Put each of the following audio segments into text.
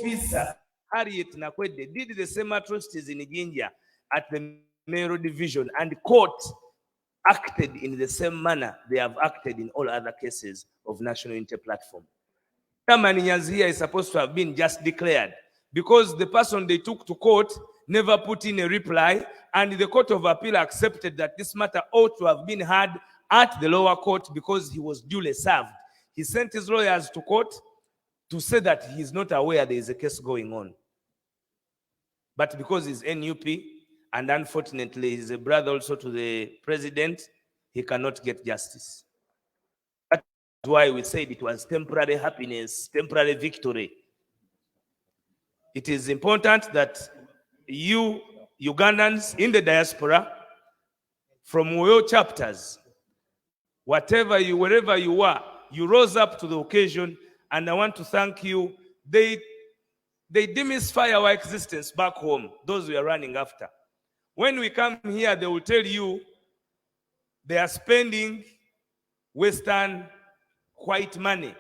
officer Harriet Nakwede did the same atrocities in Ginja at the mayoral division, and court acted in the same manner they have acted in all other cases of national unity platform. Tamanyan's here is supposed to have been just declared because the person they took to court never put in a reply, and the Court of Appeal accepted that this matter ought to have been heard at the lower court because he was duly served. He sent his lawyers to court to say that he is not aware there is a case going on. But because he's NUP, and unfortunately he's a brother also to the president, he cannot get justice. That's why we said it was temporary happiness, temporary victory. It is important that you Ugandans in the diaspora, from your chapters, wherever you are, you rose up to the occasion, and I want to thank you. They demystify our existence back home, those we are running after. When we come here, they will tell you they are spending Western white money.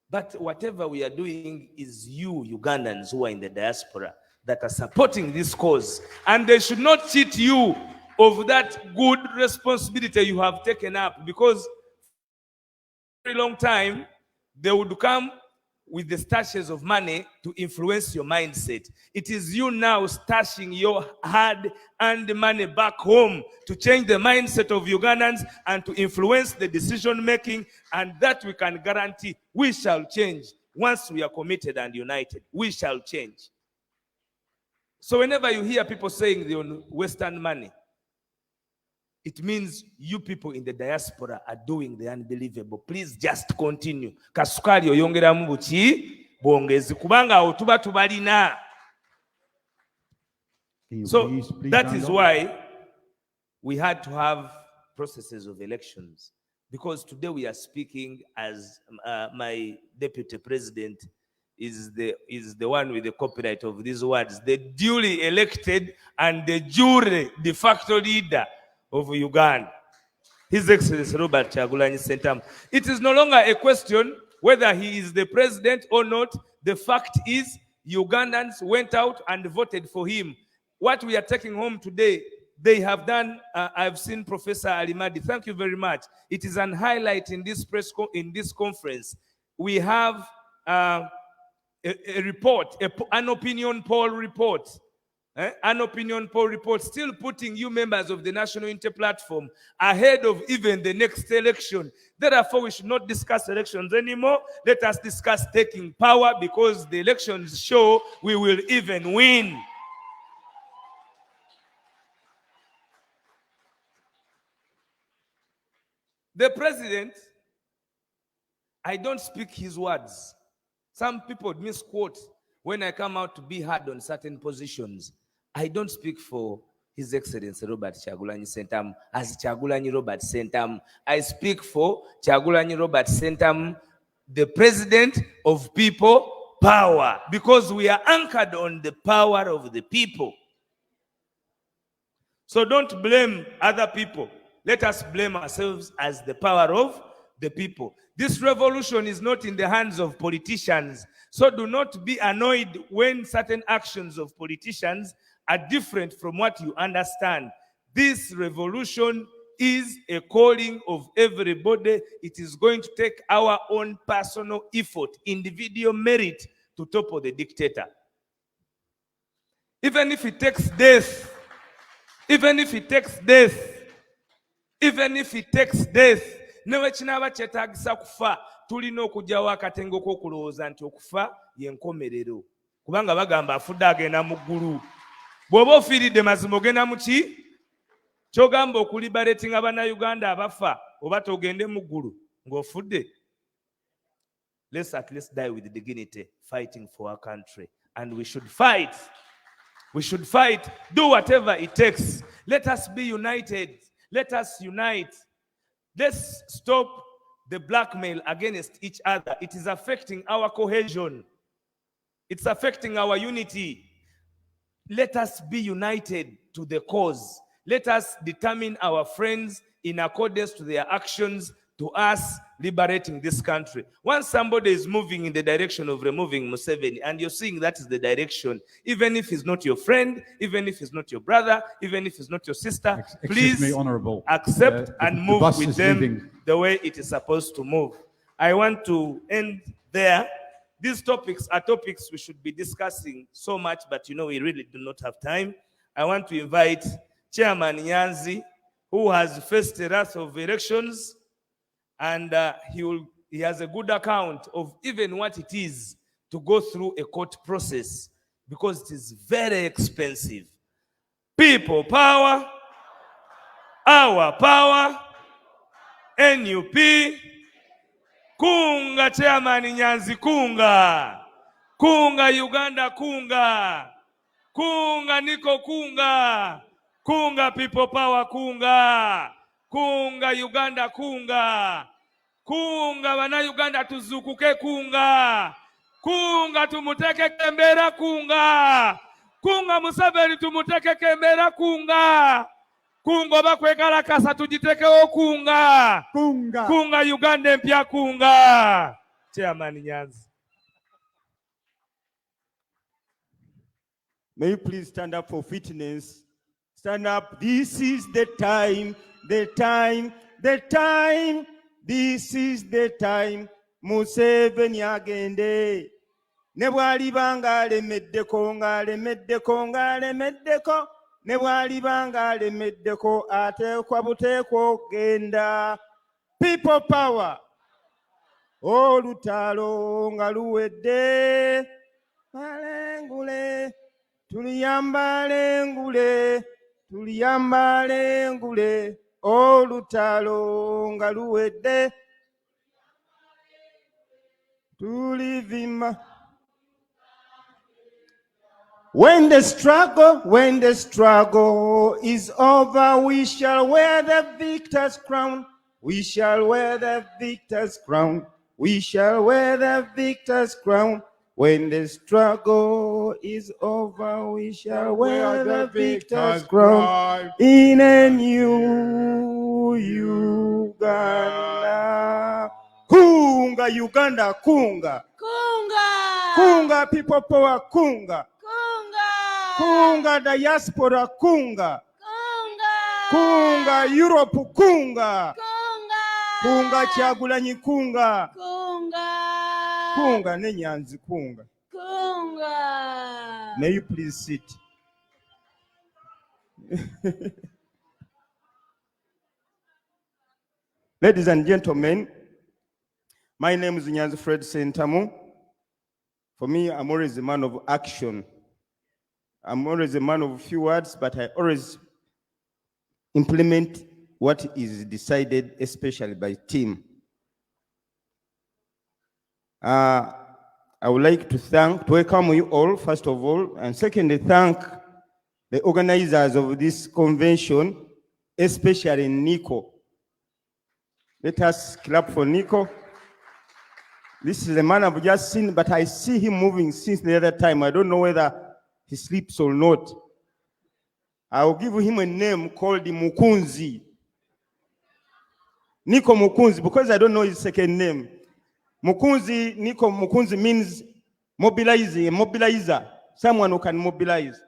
But whatever we are doing is you Ugandans who are in the diaspora that are supporting this cause. And they should not cheat you of that good responsibility you have taken up, because for a very long time, they would come with the stashes of money to influence your mindset. It is you now stashing your hard-earned money back home to change the mindset of Ugandans and to influence the decision-making, and that we can guarantee we shall change. Once we are committed and united, we shall change. So whenever you hear people saying they're on Western money, it means you people in the diaspora are doing the unbelievable. Please just continue. Kasukali oyongera mu buki bwongezi kubanga awo tuba tubalina. So that is why we had to have processes of elections, because today we are speaking as my deputy president is the one with the copyright of these words, the duly elected and the jure de facto leader of Uganda, His Excellency Robert Kyagulanyi Ssentamu. It is no longer a question whether he is the president or not. The fact is, Ugandans went out and voted for him. What we are taking home today, they have done. I've seen Professor Alimadi. Thank you very much. It is an highlight in this conference. We have a report, an opinion poll report. An opinion poll report still putting you members of the National Unity Platform ahead of even the next election. Therefore, we should not discuss elections anymore. Let us discuss taking power, because the elections show we will even win. The president, I don't speak his words. Some people misquote when I come out to be hard on certain positions. I don't speak for His Excellency Robert Kyagulanyi Ssentamu as Kyagulanyi Robert Ssentamu. I speak for Kyagulanyi Robert Ssentamu, the president of people power, because we are anchored on the power of the people. So don't blame other people. Let us blame ourselves as the power of the people. This revolution is not in the hands of politicians. So do not be annoyed when certain actions of politicians are different from what you understand. This revolution is a calling of everybody. It is going to take our own personal effort, individual merit to topple the dictator. Even if it takes death, even if it takes death, even if it takes death, newe kinaba kyetaagisa kufa, tulina okugyawo akatengo k'okulowooza nti okufa y'enkomerero. Kubanga bagamba afudde agenda mu ggulu. Bw'oba ofiiridde mazima ogenda mu ki? Ky'ogamba okuliberatinga bannayuganda abafa, oba togende mu ggulu ng'ofudde. Let's at least die with dignity, fighting for our country. And we should fight. We should fight. Do whatever it takes. Let us be united. Let us unite. Let's stop the blackmail against each other. It is affecting our cohesion. It's affecting our unity. Let us be united to the cause. Let us determine our friends in accordance to their actions to us liberating this country. Once somebody is moving in the direction of removing Museveni, and you're seeing that is the direction, even if he's not your friend, even if he's not your brother, even if he's not your sister, Excuse me, please Honorable. accept and move with them leaving. the way it is supposed to move. I want to end there. These topics are topics we should be discussing so much, but we really do not have time. I want to invite Chairman Nyanzi, who has faced the wrath of elections, and he has a good account of even what it is to go through a court process, because it is very expensive. People power, our power, NUP, kunga Chairman Nyanzi, kunga. Kunga Uganda, kunga. Kunga Niko, kunga. Kunga people power, kunga. Kunga Uganda, kunga. Kunga wana Uganda tuzukuke, kunga. Kunga tumuteke Kembera, kunga. Kunga Museveni tumuteke Kembera, kunga. Kunga bakwekala kasa tujiteke kunga. Kunga. Kunga Uganda mpya, kunga. Chairman Nyanzi. May you please stand up for fitness? Stand up. This is the time, the time, the time. This is the time. Museveni agende. Ne bw'aliba alemeddeko ng'alemeddeko ng'alemeddeko. Ne bw'aliba ng'alemeddeko ateekwa buteekwa okugenda. People power. Olutalo nga luwedde. Balengule. Tuliyambale ngule, olutalo nga luwedde, tulivima. When the struggle is over, we shall wear the victor's crown. We shall wear the victor's crown. We shall wear the victor's crown. When the struggle is over, we shall wear the victor's crown in a new Uganda. Kunga Uganda, kunga. Kunga. Kunga people power, kunga. Kunga. Kunga diaspora, kunga. Kunga. Kunga Europe, kunga. Kunga. Kunga Kyagulanyi, kunga. Kunga. Kunga ne Nyanzi, kunga. Kunga. May you please sit. Ladies and gentlemen, my name is Nyanzi Fred Sentamu. For me, I'm always a man of action. I'm always a man of few words, but I always implement what is decided, especially by team. I would like to welcome you all, first of all, and secondly, thank the organizers of this convention, especially Nico. Let us clap for Nico. This is a man I've just seen, but I see him moving since the other time. I don't know whether he sleeps or not. I will give him a name called Mukunzi. Nico Mukunzi, because I don't know his second name. Mukunzi, Nico Mukunzi means mobilizer, someone who can mobilize.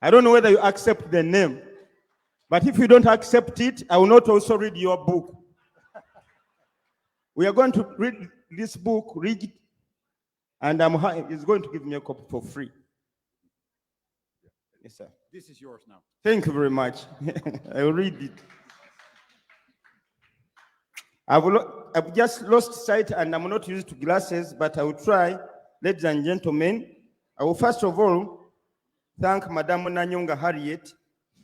I don't know whether you accept the name, but if you don't accept it, I will not also read your book. We are going to read this book, read it, and he's going to give me a copy for free. Yes, sir. This is yours now. Thank you very much. I will read it. I've just lost sight and I'm not used to glasses, but I will try. Ladies and gentlemen, I will first of all thank Madame Nanyonga Harriet,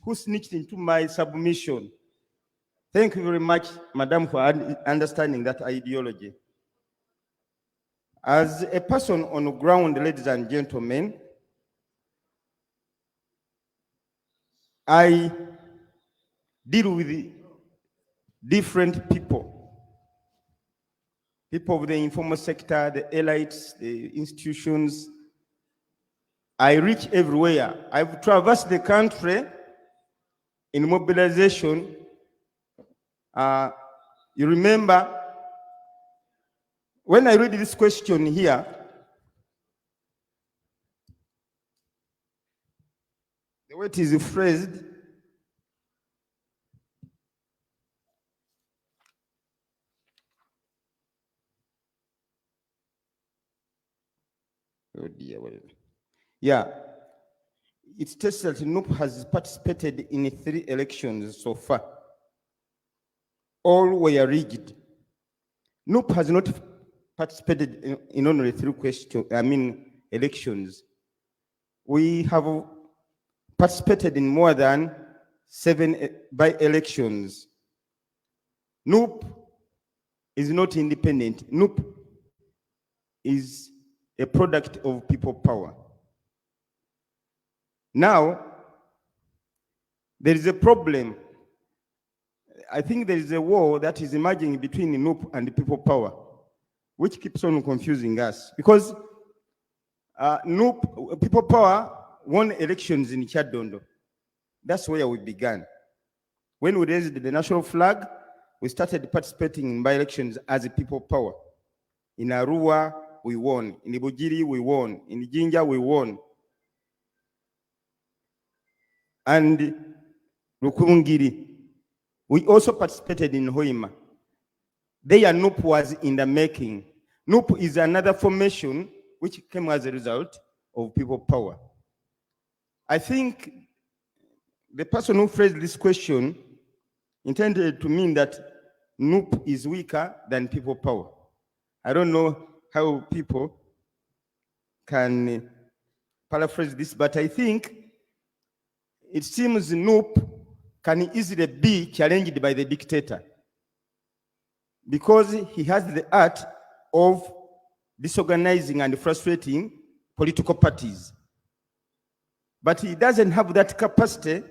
who snitched into my submission. Thank you very much, Madame, for understanding that ideology. As a person on the ground, ladies and gentlemen, I deal with different people. People of the informal sector, the elites, the institutions. I reach everywhere. I've traversed the country in mobilization. You remember when I read this question here, the way it is phrased, oh dear, yeah, it states that NUP has participated in 3 elections so far. All were rigged. NUP has not participated in only 3 elections. We have participated in more than 7 by-elections. NUP is not independent. NUP is a product of people power. Now, there is a problem. I think there is a war that is emerging between NUP and people power, which keeps on confusing us. Because NUP, people power won elections in Kyadondo. That's where we began. When we raised the national flag, we started participating in by-elections as a people power. In Arua, we won. In Ibujiri, we won. In Jinja, we won. And Rukungiri, we also participated in Hoima. There, NUP was in the making. NUP is another formation which came as a result of people power. I think the person who phrased this question intended to mean that NUP is weaker than people power. I don't know how people can paraphrase this, but I think it seems NUP can easily be challenged by the dictator because he has the art of disorganizing and frustrating political parties. But he doesn't have that capacity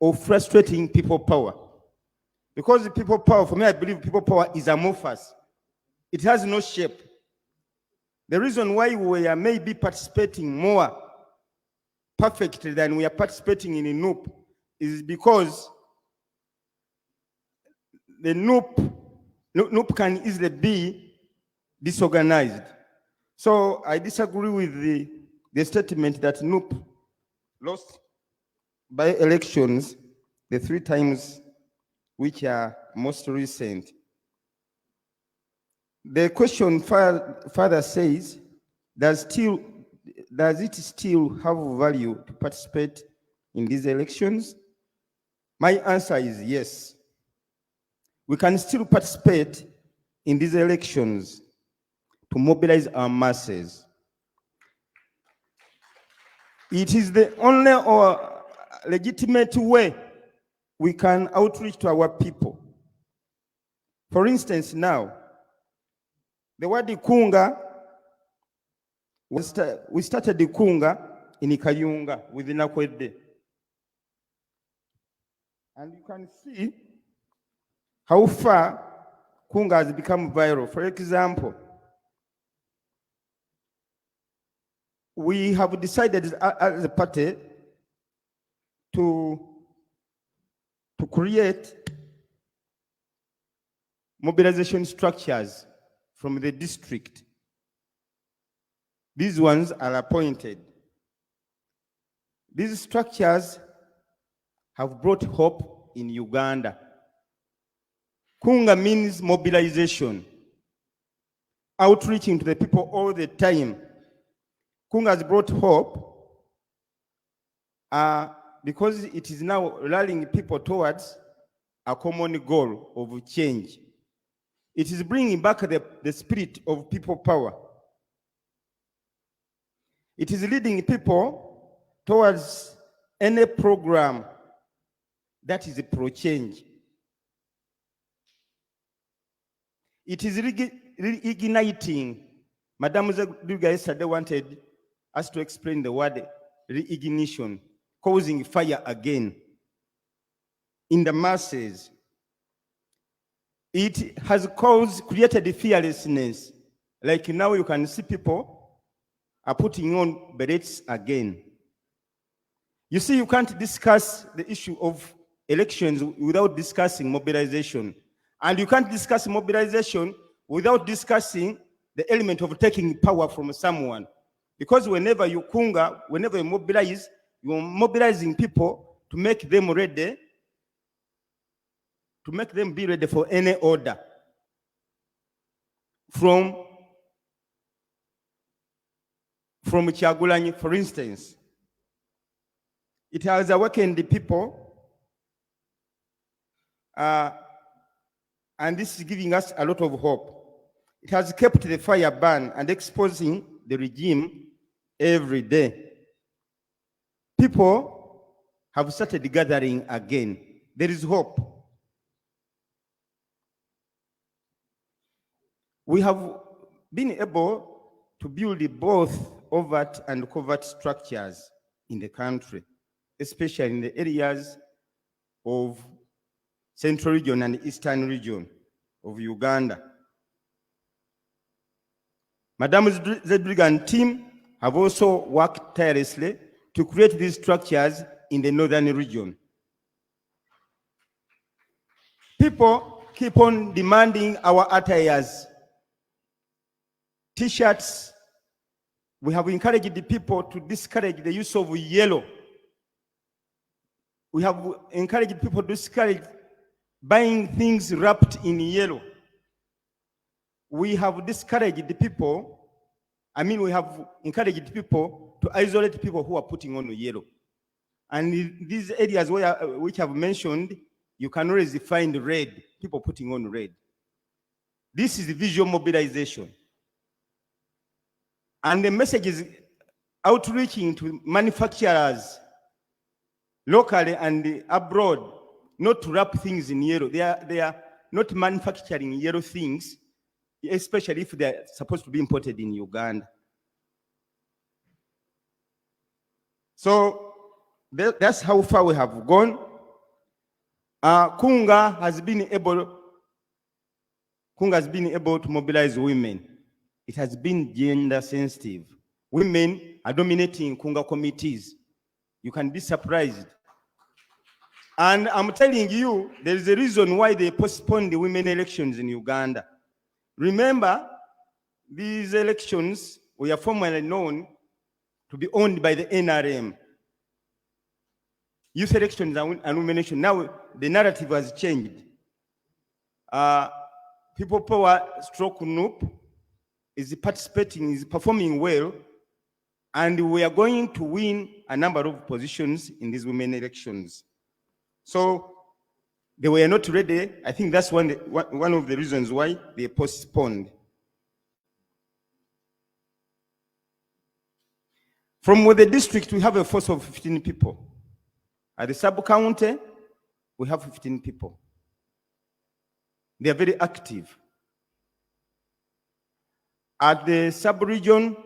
of frustrating people power. Because people power, for me, I believe people power is amorphous. It has no shape. The reason why we are maybe participating more perfectly than we are participating in a NUP is because the NUP can easily be disorganized. So I disagree with the statement that NUP lost by elections the 3 times which are most recent. The question further says, does it still have value to participate in these elections? My answer is yes. We can still participate in these elections to mobilize our masses. It is the only or legitimate way we can outreach to our people. For instance, now, the word Ikunga, we started Ikunga in Ikayunga within Akwede. And you can see how far Kunga has become viral. For example, we have decided as a party to create mobilization structures from the district. These ones are appointed. These structures have brought hope in Uganda. Kunga means mobilization, outreaching to the people all the time. Kunga has brought hope because it is now rallying people towards a common goal of change. It is bringing back the spirit of people power. It is leading people towards any program that is pro-change. It is reigniting. Madam Zagduga yesterday wanted us to explain the word reignition, causing fire again in the masses. It has created fearlessness. Like now you can see people are putting on berets again. You see, you can't discuss the issue of elections without discussing mobilization. And you can't discuss mobilization without discussing the element of taking power from someone. Because whenever you kunga, whenever you mobilize, you're mobilizing people to make them ready, to make them be ready for any order. From Kyagulanyi, for instance, it has awakened the people, and this is giving us a lot of hope. It has kept the fire burn and exposing the regime every day. People have started gathering again. There is hope. We have been able to build both overt and covert structures in the country, especially in the areas of Central Region and Eastern Region of Uganda. Madam Zedriga and team have also worked tirelessly to create these structures in the Northern Region. People keep on demanding our attires, T-shirts. We have encouraged the people to discourage the use of yellow. We have encouraged people to discourage buying things wrapped in yellow. We have discouraged the people, we have encouraged people to isolate people who are putting on yellow. And in these areas which I've mentioned, you can always find red, people putting on red. This is visual mobilization. And the message is outreaching to manufacturers locally and abroad not to wrap things in yellow. They are not manufacturing yellow things, especially if they're supposed to be imported in Uganda. So that's how far we have gone. Kunga has been able to mobilize women. It has been gender sensitive. Women are dominating Kunga committees. You can be surprised. And I'm telling you, there is a reason why they postponed the women elections in Uganda. Remember, these elections were formerly known to be owned by the NRM. Youth elections and women elections. Now the narrative has changed. People Power stroke NUP is participating, is performing well, and we are going to win a number of positions in these women elections. So they were not ready. I think that's one of the reasons why they postponed. From the district, we have a force of 15 people. At the sub-county, we have 15 people. They are very active. At the sub-region,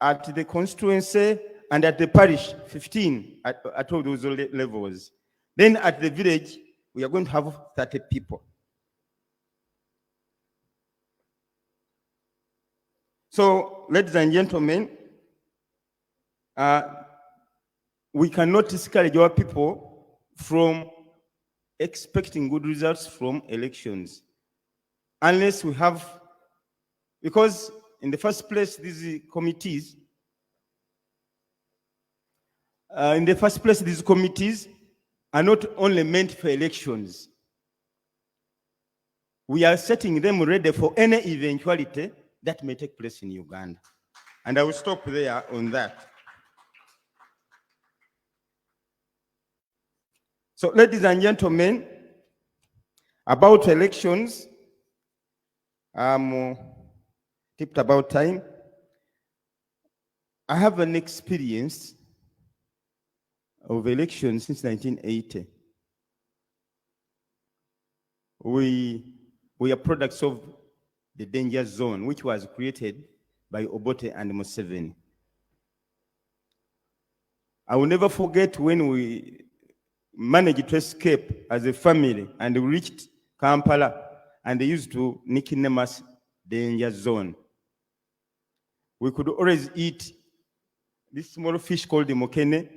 at the constituency, and at the parish, 15 at all those levels. Then at the village, we are going to have 30 people. So, ladies and gentlemen, we cannot discourage our people from expecting good results from elections unless we have, because in the first place, these committees are not only meant for elections. We are setting them ready for any eventuality that may take place in Uganda. And I will stop there on that. So, ladies and gentlemen, about elections, tipped about time. I have an experience of elections since 1980. We are products of the danger zone, which was created by Obote and Museveni. I will never forget when we managed to escape as a family and we reached Kampala, and they used to nickname us danger zone. We could always eat this small fish called the mokene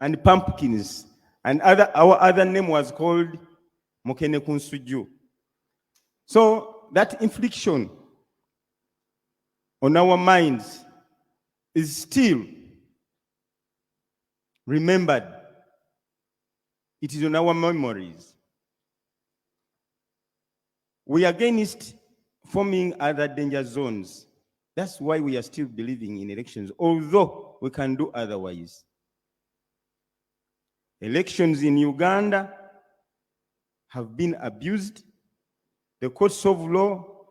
and pumpkins, and our other name was called mukene kunsujju. So that infliction on our minds is still remembered. It is on our memories. We are against forming other danger zones. That's why we are still believing in elections, although we can do otherwise. Elections in Uganda have been abused. The courts of law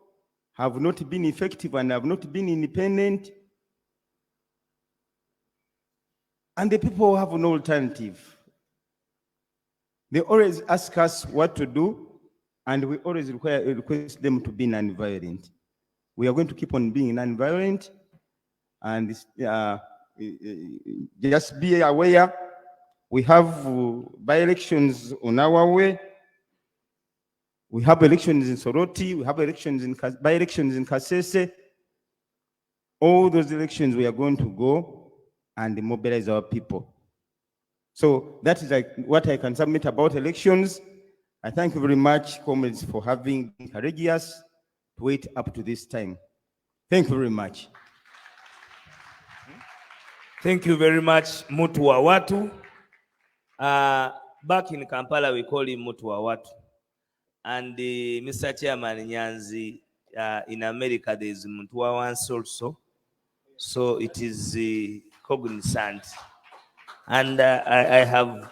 have not been effective and have not been independent. And the people have no alternative. They always ask us what to do, and we always request them to be non-violent. We are going to keep on being non-violent, and just be aware, we have by-elections on our way. We have elections in Soroti, we have elections in by-elections in Kasese. All those elections we are going to go and mobilize our people. So that is like what I can submit about elections. I thank you very much, comrades, for having been courageous to wait up to this time. Thank you very much. Thank you very much, Mutu wa Watu. Back in Kampala, we call him Mutu wa Watu. And Mr. Chairman Nyanzi, in America, there is Mutu wa Wansi also. So it is cognizant. And I have,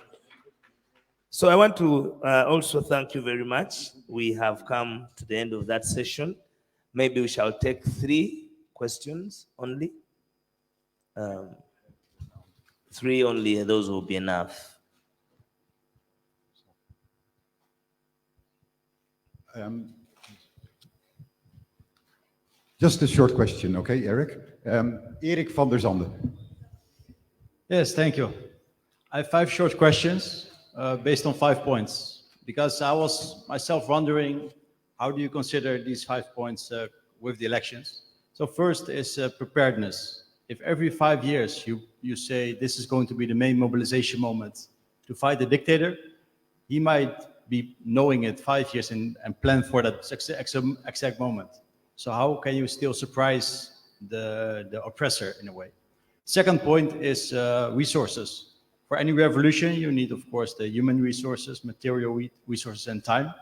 so I want to also thank you very much. We have come to the end of that session. Maybe we shall take 3 questions only. 3 only, those will be enough. Just a short question, okay, Eric? Erik van der Zanden. Yes, thank you. I have 5 short questions based on 5 points, because I was myself wondering, how do you consider these 5 points with the elections? So first is preparedness. If every 5 years you say this is going to be the main mobilization moment to fight the dictator, he might be knowing it 5 years and plan for that exact moment. So how can you still surprise the oppressor in a way? Second point is resources. For any revolution, you need, of course, the human resources, material resources, and time.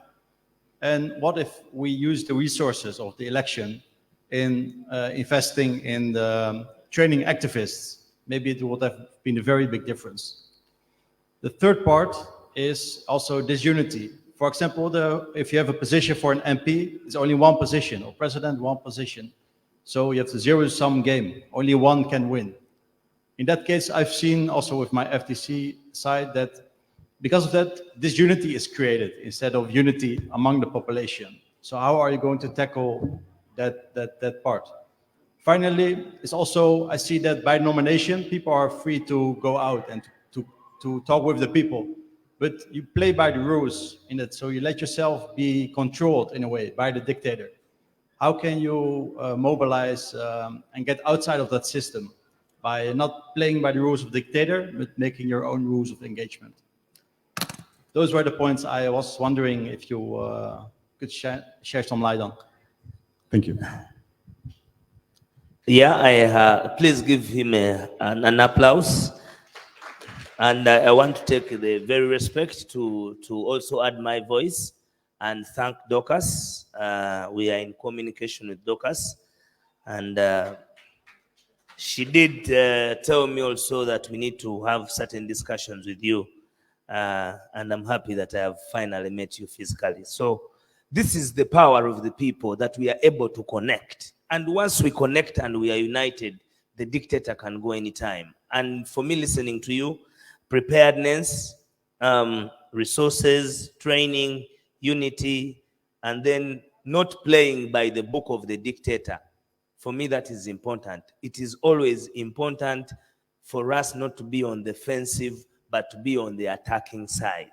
And what if we use the resources of the election in investing in the training activists? Maybe it would have been a very big difference. The third part is also disunity. For example, if you have a position for an MP, it's only one position, or president, one position. So you have the zero-sum game. Only one can win. In that case, I've seen also with my FTC side that because of that, disunity is created instead of unity among the population. So how are you going to tackle that part? Finally, it's also, I see that by nomination, people are free to go out and to talk with the people. But you play by the rules in it, so you let yourself be controlled in a way by the dictator. How can you mobilize and get outside of that system by not playing by the rules of the dictator, but making your own rules of engagement? Those were the points I was wondering if you could share some light on. Thank you. Yeah, please give him an applause. And I want to take the very respect to also add my voice and thank Dorcas. We are in communication with Dorcas. And she did tell me also that we need to have certain discussions with you. And I'm happy that I have finally met you physically. So this is the power of the people, that we are able to connect. And once we connect and we are united, the dictator can go anytime. And for me, listening to you, preparedness, resources, training, unity, and then not playing by the book of the dictator. For me, that is important. It is always important for us not to be on the defensive, but to be on the attacking side.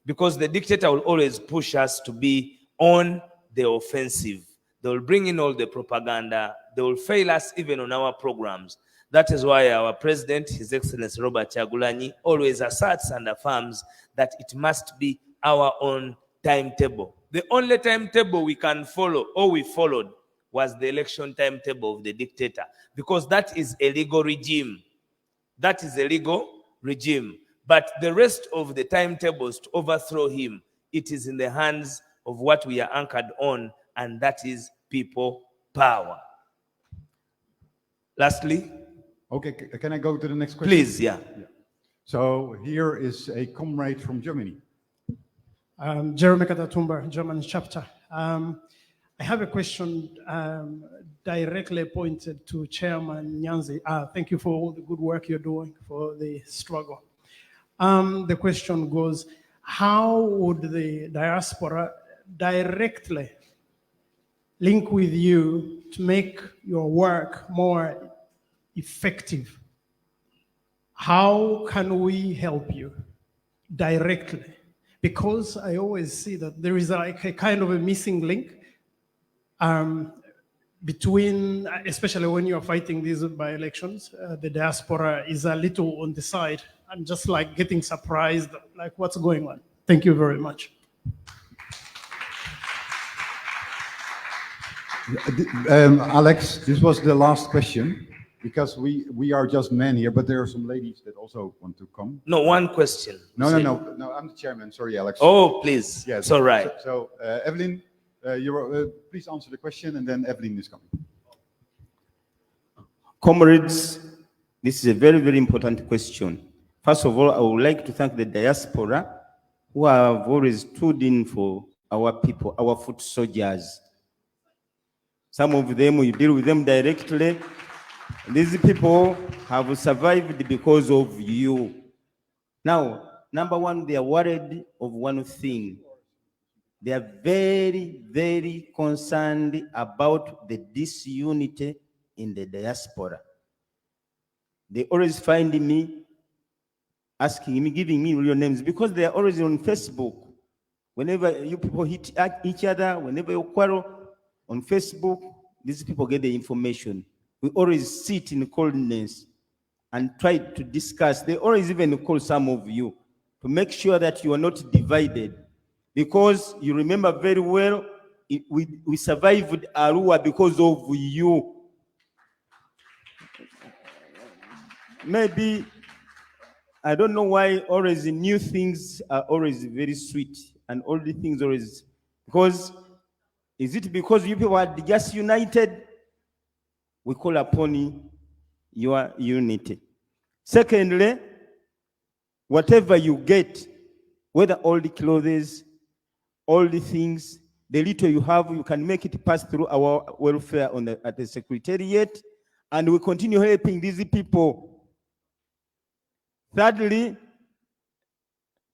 Because the dictator will always push us to be on the offensive. They will bring in all the propaganda. They will fail us even on our programs. That is why our president, His Excellency Robert Kyagulanyi, always asserts and affirms that it must be our own timetable. The only timetable we can follow, or we followed, was the election timetable of the dictator, because that is a legal regime. That is a legal regime. But the rest of the timetables to overthrow him, it is in the hands of what we are anchored on, and that is people power. Lastly, Okay, can I go to the next question? please, yeah. So here is a comrade from Germany. Jeremy Katatumba, German chapter. I have a question directly pointed to Chairman Nyanzi. Thank you for all the good work you're doing for the struggle. The question goes, how would the diaspora directly link with you to make your work more effective? How can we help you directly? Because I always see that there is like a kind of a missing link between, especially when you're fighting these by-elections, the diaspora is a little on the side. I'm just like getting surprised, like what's going on. Thank you very much. Alex, this was the last question, because we are just men here, but there are some ladies that also want to come. No, one question. No, I'm the chairman. Sorry, Alex. Oh, please. Yes. It's all right. So Evelyn, please answer the question, and then Evelyn is coming. Comrades, this is a very, very important question. First of all, I would like to thank the diaspora who have always stood in for our people, our foot soldiers. Some of them, we deal with them directly. These people have survived because of you. Now, number one, they are worried of one thing. They are very, very concerned about the disunity in the diaspora. They always find me, asking me, giving me real names, because they are always on Facebook. Whenever you people hit each other, whenever you quarrel on Facebook, these people get the information. We always sit in coldness and try to discuss. They always even call some of you to make sure that you are not divided. Because you remember very well, we survived Arua because of you. Maybe, I don't know why always new things are always very sweet, and all the things always, because, is it because you people are just united? We call upon your unity. Secondly, whatever you get, whether all the clothes, all the things, the little you have, you can make it pass through our welfare at the secretariat, and we continue helping these people. Thirdly,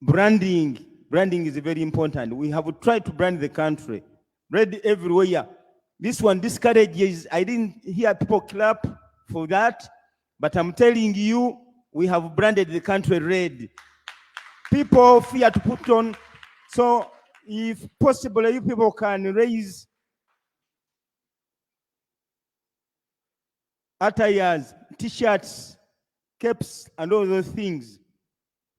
branding. Branding is very important. We have tried to brand the country. Red everywhere. This one discourages. I didn't hear people clap for that, but I'm telling you, we have branded the country red. People fear to put on. So if possible, you people can raise attires, t-shirts, caps, and all those things.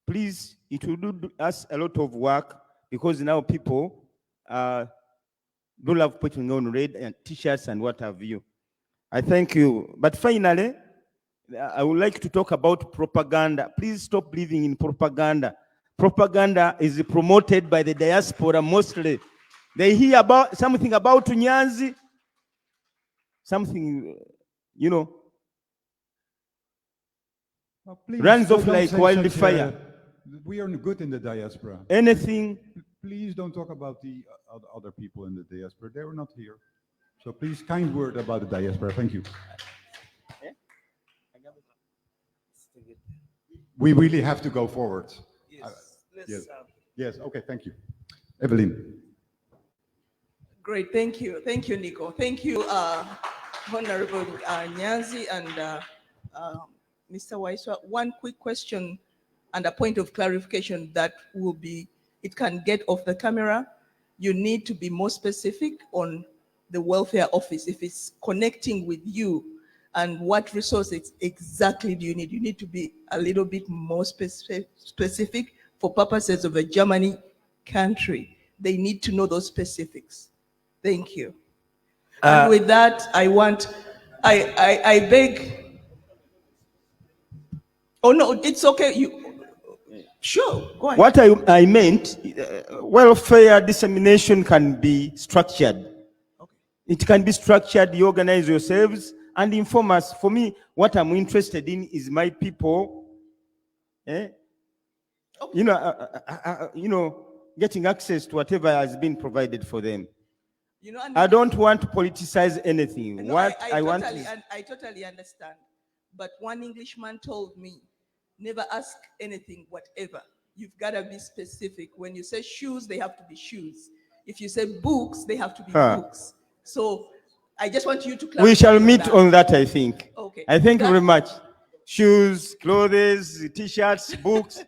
Please, it will do us a lot of work, because now people do love putting on red and t-shirts and what have you. I thank you. But finally, I would like to talk about propaganda. Please stop believing in propaganda. Propaganda is promoted by the diaspora mostly. They hear about something about Nyanzi, something, you know, runs off like wildfire. We are good in the diaspora. Anything. Please don't talk about the other people in the diaspora. They were not here. So please, kind word about the diaspora. Thank you. We really have to go forward. Yes. Yes. Okay. Thank you, Evelyn. Great. Thank you. Thank you, Nico. Thank you, Honorable Nyanzi and Mr. Waiswa. One quick question and a point of clarification that will be, it can get off the camera. You need to be more specific on the welfare office. If it's connecting with you, and what resources exactly do you need? You need to be a little bit more specific for purposes of a Germany country. they need to know those specifics. Thank you. And with that, I beg. Oh no, it's okay. Sure, go ahead. What I meant, welfare dissemination can be structured. Okay. It can be structured. You organize yourselves and inform us. For me, what I'm interested in is my people, Okay. getting access to whatever has been provided for them. And I don't want to politicize anything. No, What I want totally, is I totally understand. But one Englishman told me, never ask anything, whatever. You've got to be specific. When you say shoes, they have to be shoes. If you say books, they have to be books. So I just want you to clarify. We shall meet on that, I think. Okay. I thank you very much. Shoes, clothes, t-shirts, books.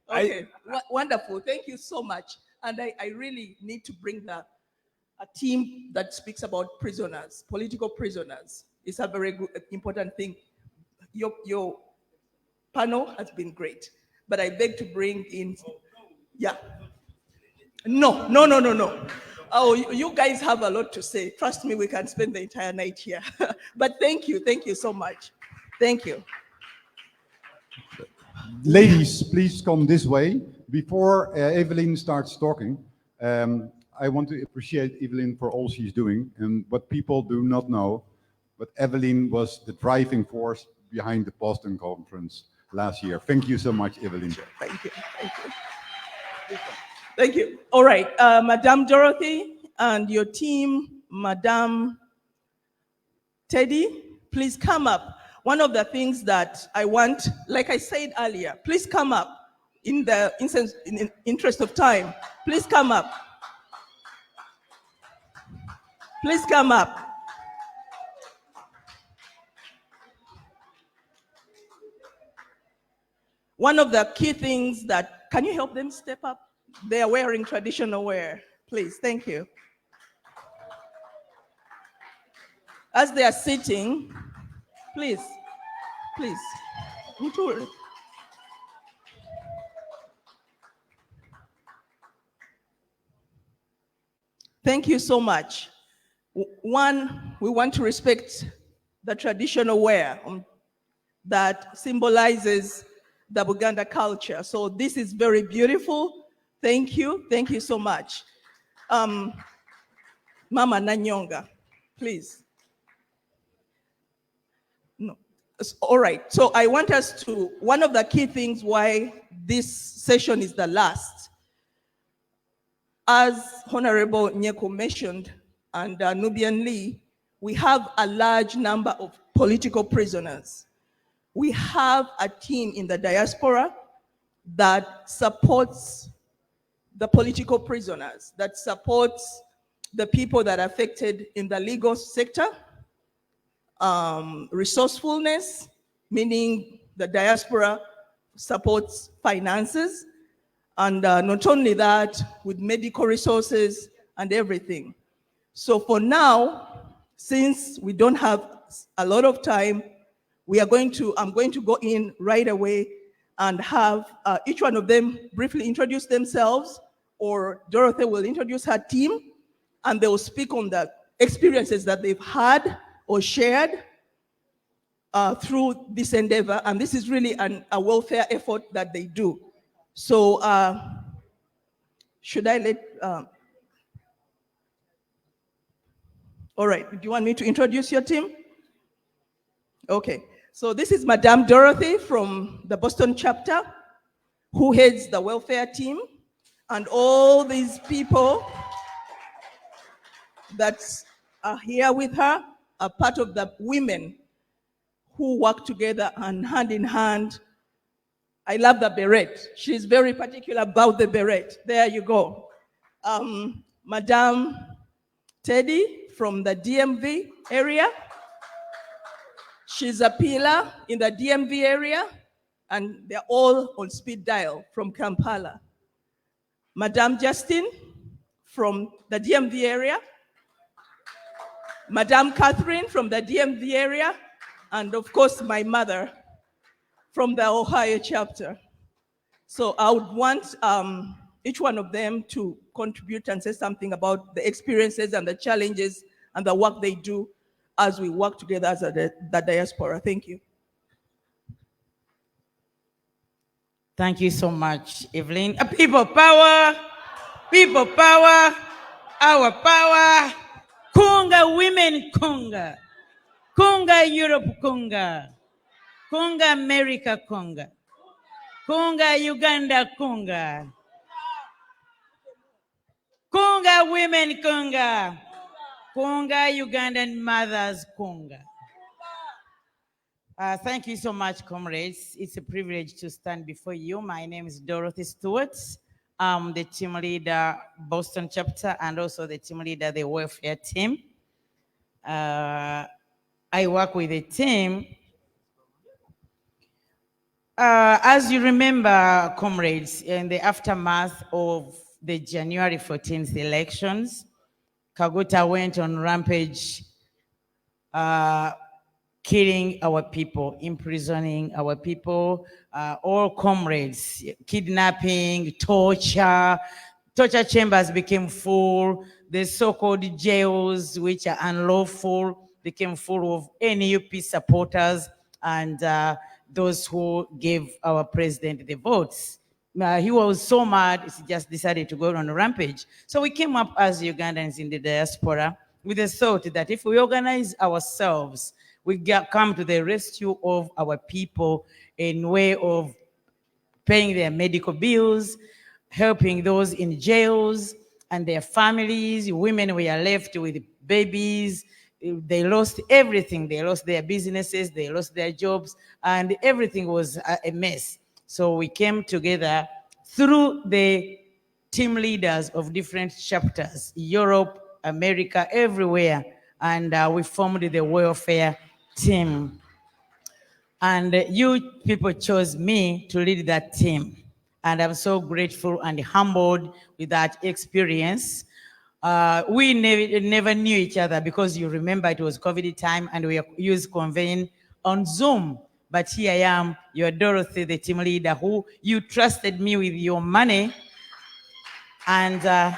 Okay, wonderful. Thank you so much. And I really need to bring a team that speaks about prisoners, political prisoners. It's a very good, important thing. Your panel has been great, but I beg to bring in, yeah. No. Oh, you guys have a lot to say. Trust me, we can spend the entire night here. But thank you so much. Thank you. Ladies, please come this way. Before Evelyn starts talking, I want to appreciate Evelyn for all she's doing. And what people do not know, but Evelyn was the driving force behind the Boston conference last year. Thank you so much, Evelyn. Thank you. Thank you. All right, Madame Dorothy and your team, Madame Teddy, please come up. One of the things that I want, like I said earlier, please come up in the interest of time. Please come up. Please come up. One of the key things that, can you help them step up? They are wearing traditional wear. Please, thank you. As they are sitting, please. Thank you so much. One, we want to respect the traditional wear that symbolizes the Buganda culture. So this is very beautiful. Thank you so much. Mama Nanyonga, please. No. All right, so I want us to, one of the key things why this session is the last, as Honorable Nyeko mentioned, and Nubian Lee, we have a large number of political prisoners. We have a team in the diaspora that supports the political prisoners, that supports the people that are affected in the legal sector, resourcefulness, meaning the diaspora supports finances, and not only that, with medical resources and everything. So for now, since we don't have a lot of time, I'm going to go in right away and have each one of them briefly introduce themselves, or Dorothy will introduce her team, and they will speak on the experiences that they've had or shared through this endeavor. And this is really a welfare effort that they do. So should I let, all right, do you want me to introduce your team? Okay, so this is Madame Dorothy from the Boston chapter, who heads the welfare team, and all these people that are here with her are part of the women who work together and hand in hand. I love the beret. She's very particular about the beret. There you go. Madame Teddy from the DMV area. She's a pillar in the DMV area, and they're all on speed dial from Kampala. Madame Justin from the DMV area. Madame Catherine from the DMV area, and of course my mother from the Ohio chapter. So I would want each one of them to contribute and say something about the experiences and the challenges and the work they do as we work together as the diaspora. Thank you. Thank you so much, Evelyn. People power, our power. Kunga women, kunga. Kunga Europe, kunga. Kunga America, kunga. Kunga Uganda, kunga. Kunga women, kunga. Kunga Ugandan mothers, kunga. Thank you so much, comrades. It's a privilege to stand before you. My name is Dorothy Stewart. I'm the team leader, Boston chapter, and also the team leader, the welfare team. I work with a team. As you remember, comrades, in the aftermath of the January 14th elections, Kaguta went on rampage, killing our people, imprisoning our people, all comrades, kidnapping, torture. Torture chambers became full. The so-called jails, which are unlawful, became full of NUP supporters and those who gave our president the votes. He was so mad, he just decided to go on a rampage. So we came up as Ugandans in the diaspora with the thought that if we organize ourselves, we come to the rescue of our people in way of paying their medical bills, helping those in jails and their families. Women were left with babies. They lost everything. They lost their businesses. They lost their jobs, and everything was a mess. So we came together through the team leaders of different chapters, Europe, America, everywhere, and we formed the welfare team. And you people chose me to lead that team. And I'm so grateful and humbled with that experience. We never knew each other because you remember it was COVID time and we used convene on Zoom. But here I am, you're Dorothy, the team leader, who you trusted me with your money. And I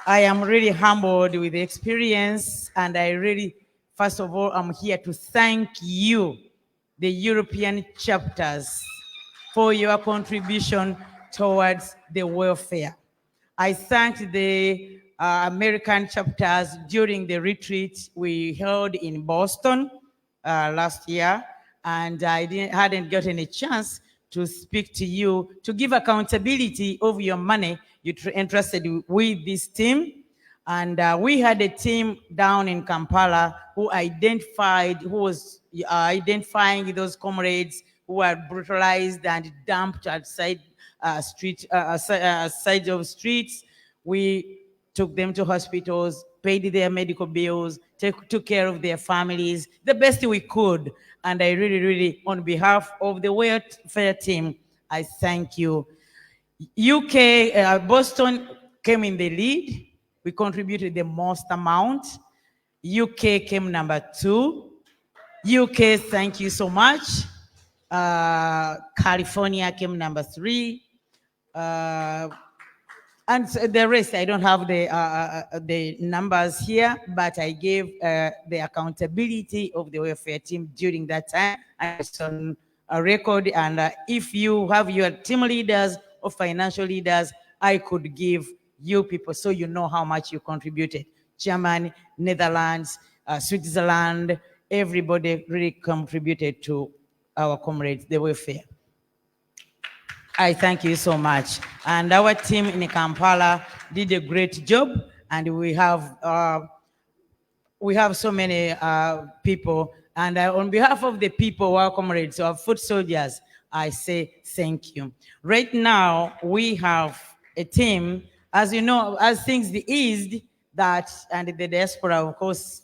am really humbled with the experience. And I really, first of all, I'm here to thank you, the European chapters, for your contribution towards the welfare. I thank the American chapters during the retreat we held in Boston last year, and I hadn't gotten a chance to speak to you to give accountability of your money you entrusted with this team. And we had a team down in Kampala who was identifying those comrades who were brutalized and dumped outside sides of streets. We took them to hospitals, paid their medical bills, took care of their families the best we could. And I really, really, on behalf of the welfare team, I thank you. UK, Boston came in the lead. We contributed the most amount. UK came number 2. UK, thank you so much. California came number 3. And the rest, I don't have the numbers here, but I gave the accountability of the welfare team during that time. And it's on a record. And if you have your team leaders or financial leaders, I could give you people so you know how much you contributed. Germany, Netherlands, Switzerland, everybody really contributed to our comrades, the welfare. I thank you so much. And our team in Kampala did a great job, and we have so many people. And on behalf of the people, our comrades, our foot soldiers, I say thank you. Right now, we have a team, as you know, as things eased, and the diaspora, of course,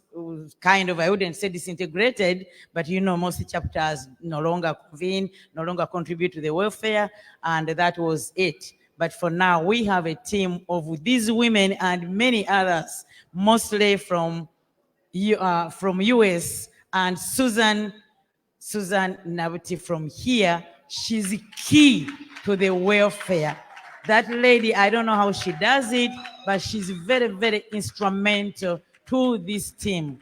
kind of, I wouldn't say disintegrated, but you know, most chapters no longer convene, no longer contribute to the welfare, and that was it. But for now, we have a team of these women and many others, mostly from US, and Susan Nabuti from here. She's key to the welfare. That lady, I don't know how she does it, but she's very, very instrumental to this team.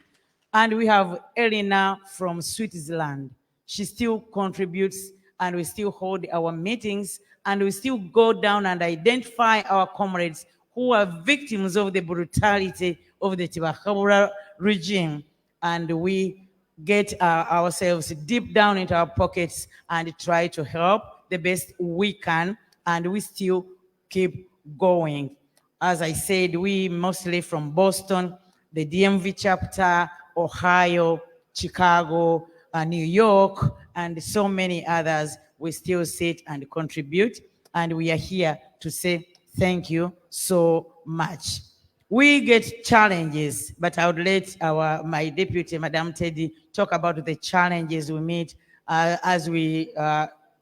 And we have Elena from Switzerland. She still contributes, and we still hold our meetings, and we still go down and identify our comrades who are victims of the brutality of the Tibakabura regime. And we get ourselves deep down into our pockets and try to help the best we can, and we still keep going. As I said, we mostly from Boston, the DMV chapter, Ohio, Chicago, New York, and so many others. We still sit and contribute, and we are here to say thank you so much. We get challenges, but I would let my deputy, Madam Teddy, talk about the challenges we meet as we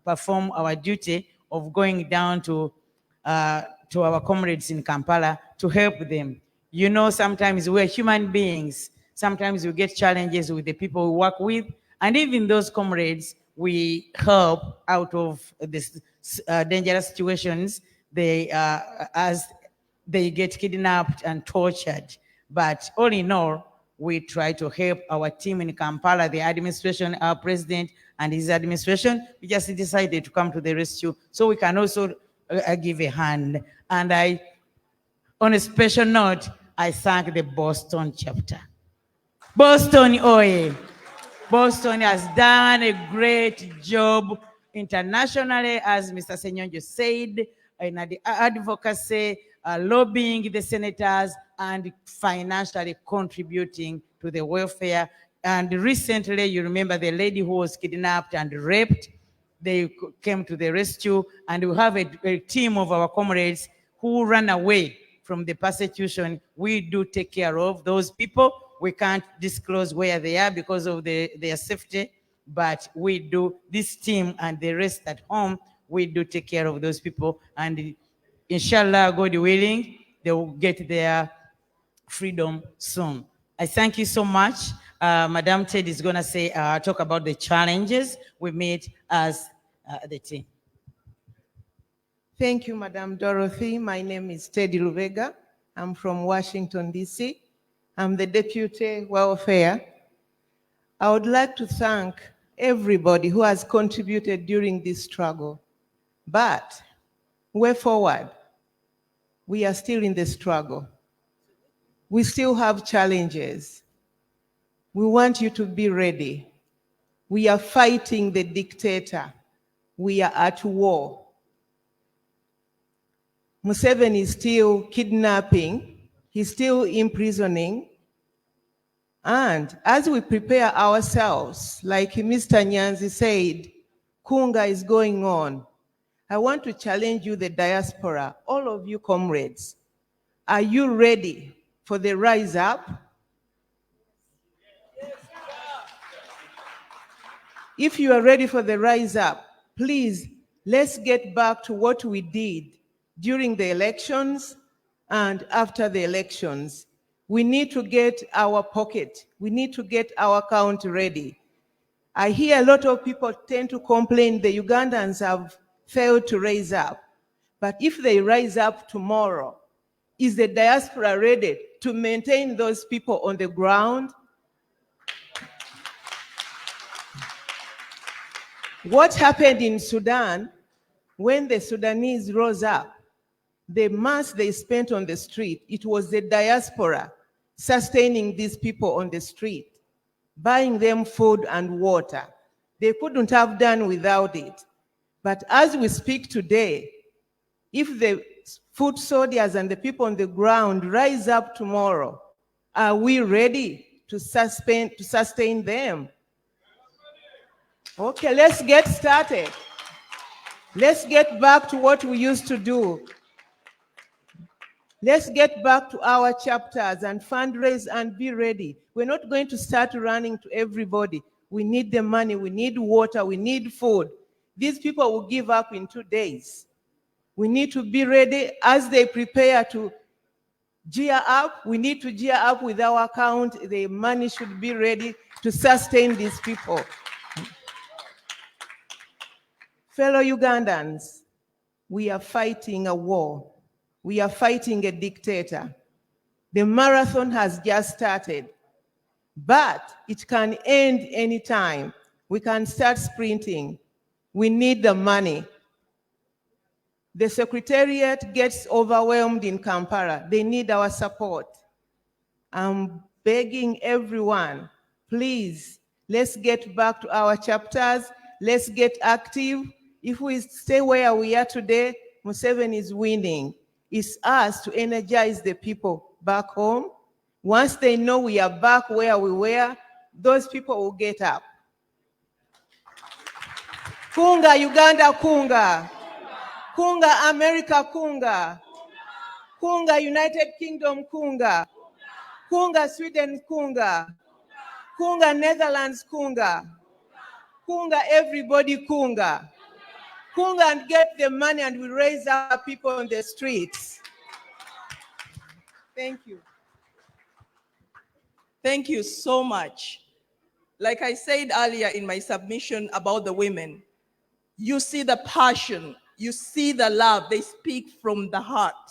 perform our duty of going down to our comrades in Kampala to help them. You know, sometimes we're human beings. Sometimes we get challenges with the people we work with, and even those comrades we help out of these dangerous situations. As they get kidnapped and tortured. But all in all, we try to help our team in Kampala, the administration, our president and his administration. We just decided to come to the rescue so we can also give a hand. And on a special note, I thank the Boston chapter. Boston, oye. Boston has done a great job internationally, as Mr. Senyonjo said, in the advocacy, lobbying the senators, and financially contributing to the welfare. And recently, you remember the lady who was kidnapped and raped. They came to the rescue, and we have a team of our comrades who ran away from the persecution. We do take care of those people. We can't disclose where they are because of their safety, but we do, this team and the rest at home, we do take care of those people. And inshallah, God willing, they will get their freedom soon. I thank you so much. Madam Ted is going to say, talk about the challenges we meet as the team. Thank you, Madam Dorothy. My name is Teddy Lubega. I'm from Washington, D.C. I'm the Deputy Welfare. I would like to thank everybody who has contributed during this struggle. But way forward, we are still in the struggle. We still have challenges. We want you to be ready. We are fighting the dictator. We are at war. Museveni is still kidnapping. He's still imprisoning. And as we prepare ourselves, like Mr. Nyanzi said, Kunga is going on. I want to challenge you, the diaspora, all of you comrades. Are you ready for the rise up? If you are ready for the rise up, please, let's get back to what we did during the elections and after the elections. We need to get our pocket. We need to get our account ready. I hear a lot of people tend to complain the Ugandans have failed to rise up. But if they rise up tomorrow, is the diaspora ready to maintain those people on the ground? What happened in Sudan when the Sudanese rose up? The mass they spent on the street, it was the diaspora sustaining these people on the street, buying them food and water. They couldn't have done without it. But as we speak today, if the foot soldiers and the people on the ground rise up tomorrow, are we ready to sustain them? Okay, let's get started. Let's get back to what we used to do. Let's get back to our chapters and fundraise and be ready. We're not going to start running to everybody. We need the money, we need water, we need food. These people will give up in 2 days. We need to be ready as they prepare to gear up. We need to gear up with our account. The money should be ready to sustain these people. Fellow Ugandans, we are fighting a war. We are fighting a dictator. The marathon has just started, but it can end anytime. We can start sprinting. We need the money. The Secretariat gets overwhelmed in Kampala. They need our support. I'm begging everyone, please, let's get back to our chapters. Let's get active. If we stay where we are today, Museveni is winning. It's us to energize the people back home. Once they know we are back where we were, those people will get up. Kunga, Uganda, kunga. Kunga, America, kunga. Kunga, United Kingdom, kunga. Kunga, Sweden, kunga. Kunga, Netherlands, kunga. Kunga, everybody, kunga. Kunga, and get the money, and we raise our people on the streets. Thank you. Thank you so much. Like I said earlier in my submission about the women, you see the passion, you see the love, they speak from the heart.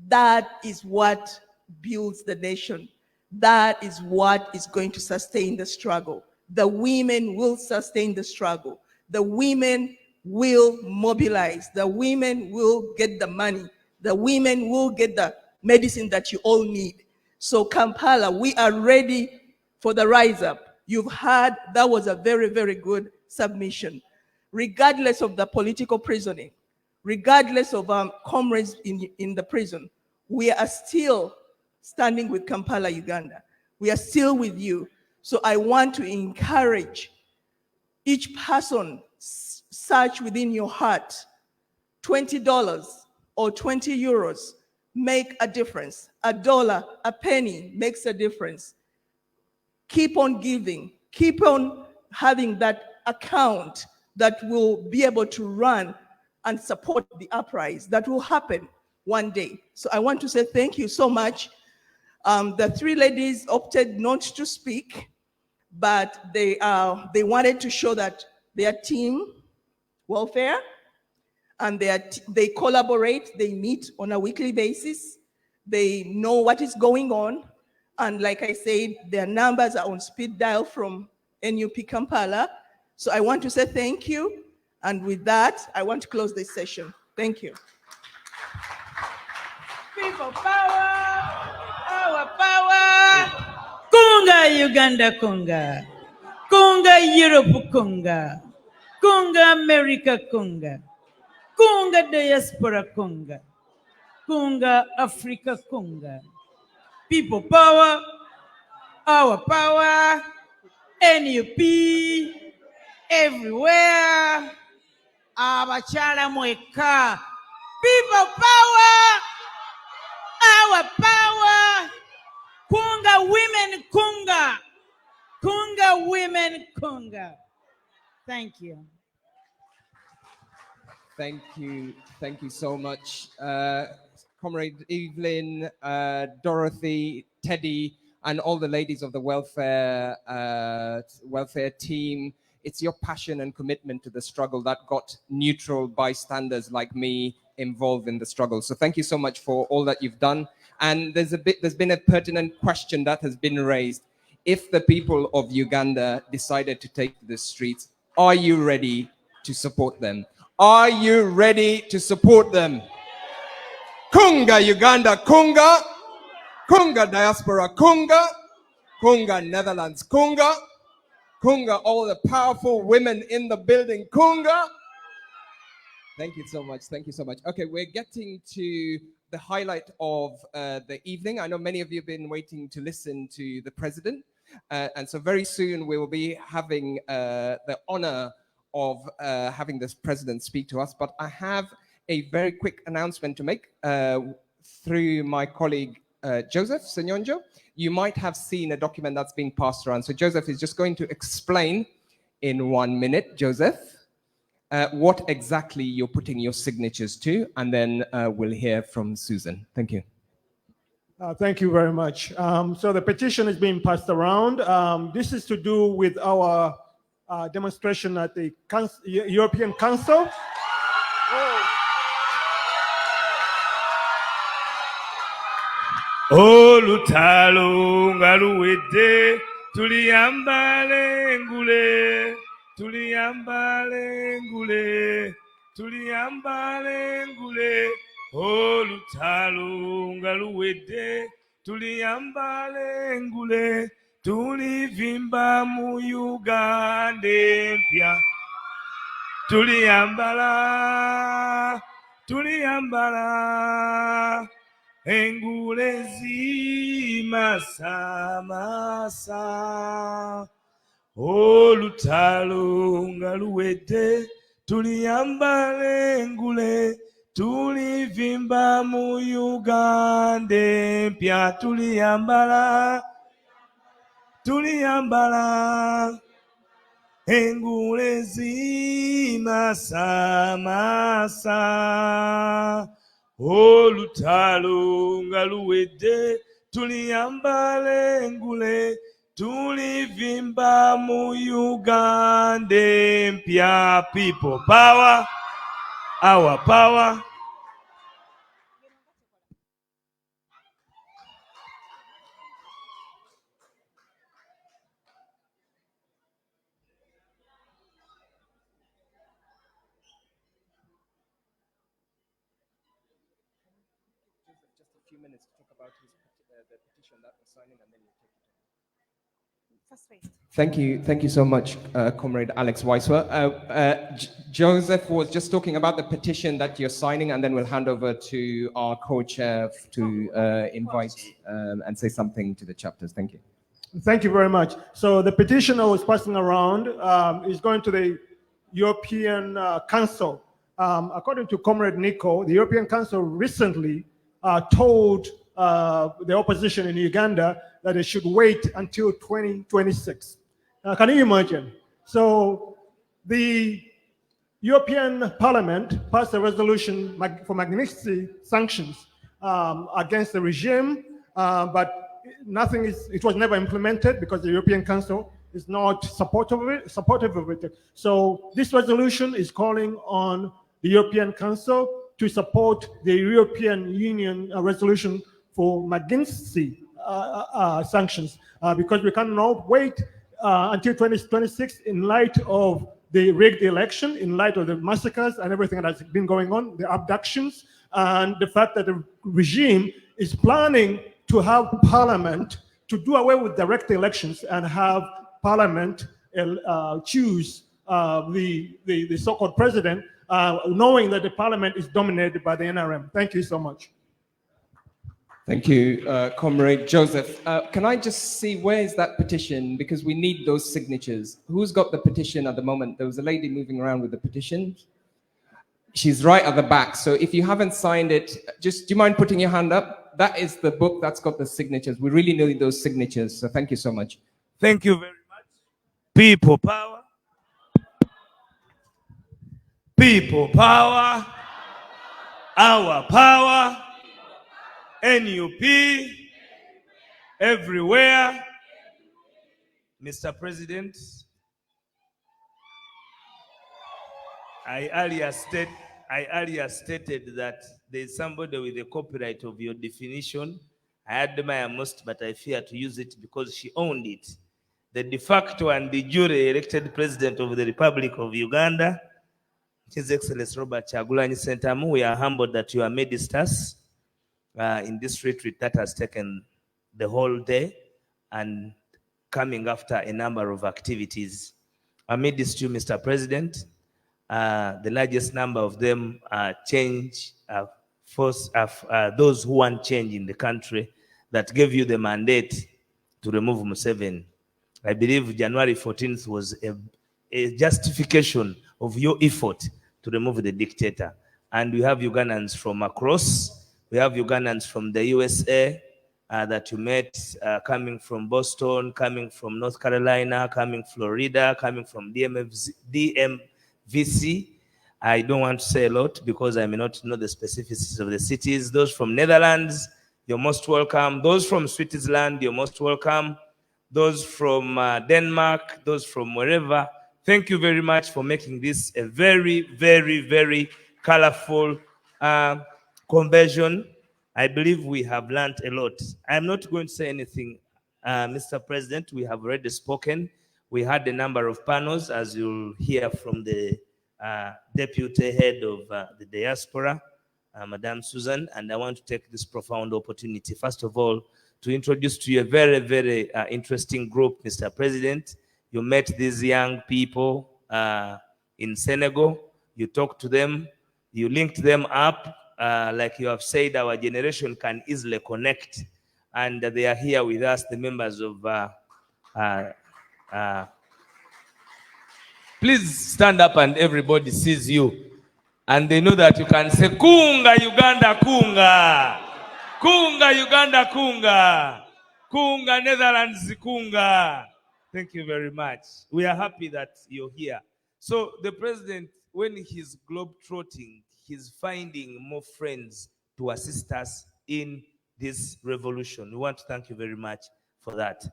That is what builds the nation. That is what is going to sustain the struggle. The women will sustain the struggle. The women will mobilize. The women will get the money. The women will get the medicine that you all need. So Kampala, we are ready for the rise up. You've heard that was a very, very good submission. Regardless of the political prisoning, regardless of comrades in the prison, we are still standing with Kampala, Uganda. We are still with you. So I want to encourage each person, search within your heart, $20 or 20 euros make a difference. A dollar, a penny makes a difference. Keep on giving. Keep on having that account that will be able to run and support the uprise that will happen one day. So I want to say thank you so much. The three ladies opted not to speak, but they wanted to show that their team welfare, and they collaborate, they meet on a weekly basis, they know what is going on, and like I said, their numbers are on speed dial from NUP Kampala. So I want to say thank you, and with that, I want to close this session. Thank you. People power, our power. Kunga Uganda kunga. Kunga Europe kunga. Kunga America kunga. Kunga Diaspora kunga. Kunga Africa kunga. People power, our power. NUP everywhere. Abachala mweka. People power, our power. Kunga women kunga. Kunga women kunga. Thank you. Thank you so much, Comrade Evelyn, Dorothy, Teddy, and all the ladies of the welfare team. It's your passion and commitment to the struggle that got neutral bystanders like me involved in the struggle. So thank you so much for all that you've done. And there's been a pertinent question that has been raised. If the people of Uganda decided to take to the streets, are you ready to support them? Are you ready to support them? Kunga Uganda, kunga. Kunga Diaspora, kunga. Kunga Netherlands, kunga. Kunga all the powerful women in the building, kunga. Thank you so much. Thank you so much. Okay, we're getting to the highlight of the evening. I know many of you have been waiting to listen to the president. And so very soon we will be having the honor of having this president speak to us. But I have a very quick announcement to make through my colleague, Joseph Senyonjo. You might have seen a document that's being passed around. So Joseph is just going to explain in 1 minute, Joseph, what exactly you're putting your signatures to, and then we'll hear from Susan. Thank you. Thank you very much. So the petition is being passed around. This is to do with our demonstration at the European Council. olutalo nga luwedde tuliyambale ngule tuliyambale ngule tuliyambale ngule olutalo nga luwedde tuliyambale ngule tulivimba mu Uganda empya tuliyambala engule zimasamasa olutalo nga luwedde tuliyambala engule tulivimba mu Uganda empya tuliyambala engule zimasamasa olutalo nga luwedde tuliyambala engule tulivimba mu Uganda empya. People power, our power. Thank you so much, Comrade Alex Weiswer. Joseph was just talking about the petition that you're signing, and then we'll hand over to our co-chair to invite and say something to the chapters. Thank you. Thank you very much. So the petition I was passing around is going to the European Council. According to Comrade Nico, the European Council recently told the opposition in Uganda that they should wait until 2026. Can you imagine? So the European Parliament passed a resolution for Magnitsky sanctions against the regime, but it was never implemented because the European Council is not supportive of it. So this resolution is calling on the European Council to support the European Union resolution for Magnitsky sanctions, because we cannot wait until 2026 in light of the rigged election, in light of the massacres and everything that's been going on, the abductions, and the fact that the regime is planning to have parliament to do away with direct elections and have parliament choose the so-called president, knowing that the parliament is dominated by the NRM. Thank you so much. Thank you, Comrade Joseph. Can I just see, where is that petition? Because we need those signatures. Who's got the petition at the moment? There was a lady moving around with the petition. She's right at the back. So if you haven't signed it, just, do you mind putting your hand up? That is the book that's got the signatures. We really need those signatures. So thank you so much. Thank you very much. People power. People power. Our power. NUP, everywhere. Mr. President, I earlier stated that there's somebody with the copyright of your definition. I admire most, but I fear to use it because she owned it. The de facto and de jure elected president of the Republic of Uganda, His Excellency Robert Kyagulanyi Ssentamu, we are humbled that you are amidst us in this retreat that has taken the whole day and coming after a number of activities. Amidst you, Mr. President, the largest number of them are those who want change in the country that gave you the mandate to remove Museveni. I believe January 14th was a justification of your effort to remove the dictator. And we have Ugandans from across. We have Ugandans from the USA that you met, coming from Boston, coming from North Carolina, coming Florida, coming from DMVC. I don't want to say a lot because I may not know the specificities of the cities. Those from Netherlands, you're most welcome. Those from Switzerland, you're most welcome. Those from Denmark, those from wherever. Thank you very much for making this a very, very, very colorful conversion. I believe we have learned a lot. I'm not going to say anything, Mr. President. We have already spoken. We had a number of panels, as you'll hear from the deputy head of the diaspora, Madame Susan, and I want to take this profound opportunity, first of all, to introduce to you a very, very interesting group, Mr. President. You met these young people in Senegal. You talked to them. You linked them up. Like you have said, our generation can easily connect. And they are here with us, the members of... please stand up and everybody sees you. And they know that you can say, Kunga, Uganda, Kunga. Kunga, Uganda, Kunga. Kunga, Netherlands, Kunga. Thank you very much. We are happy that you're here. So the president, when he's globetrotting, he's finding more friends to assist us in this revolution. We want to thank you very much for that.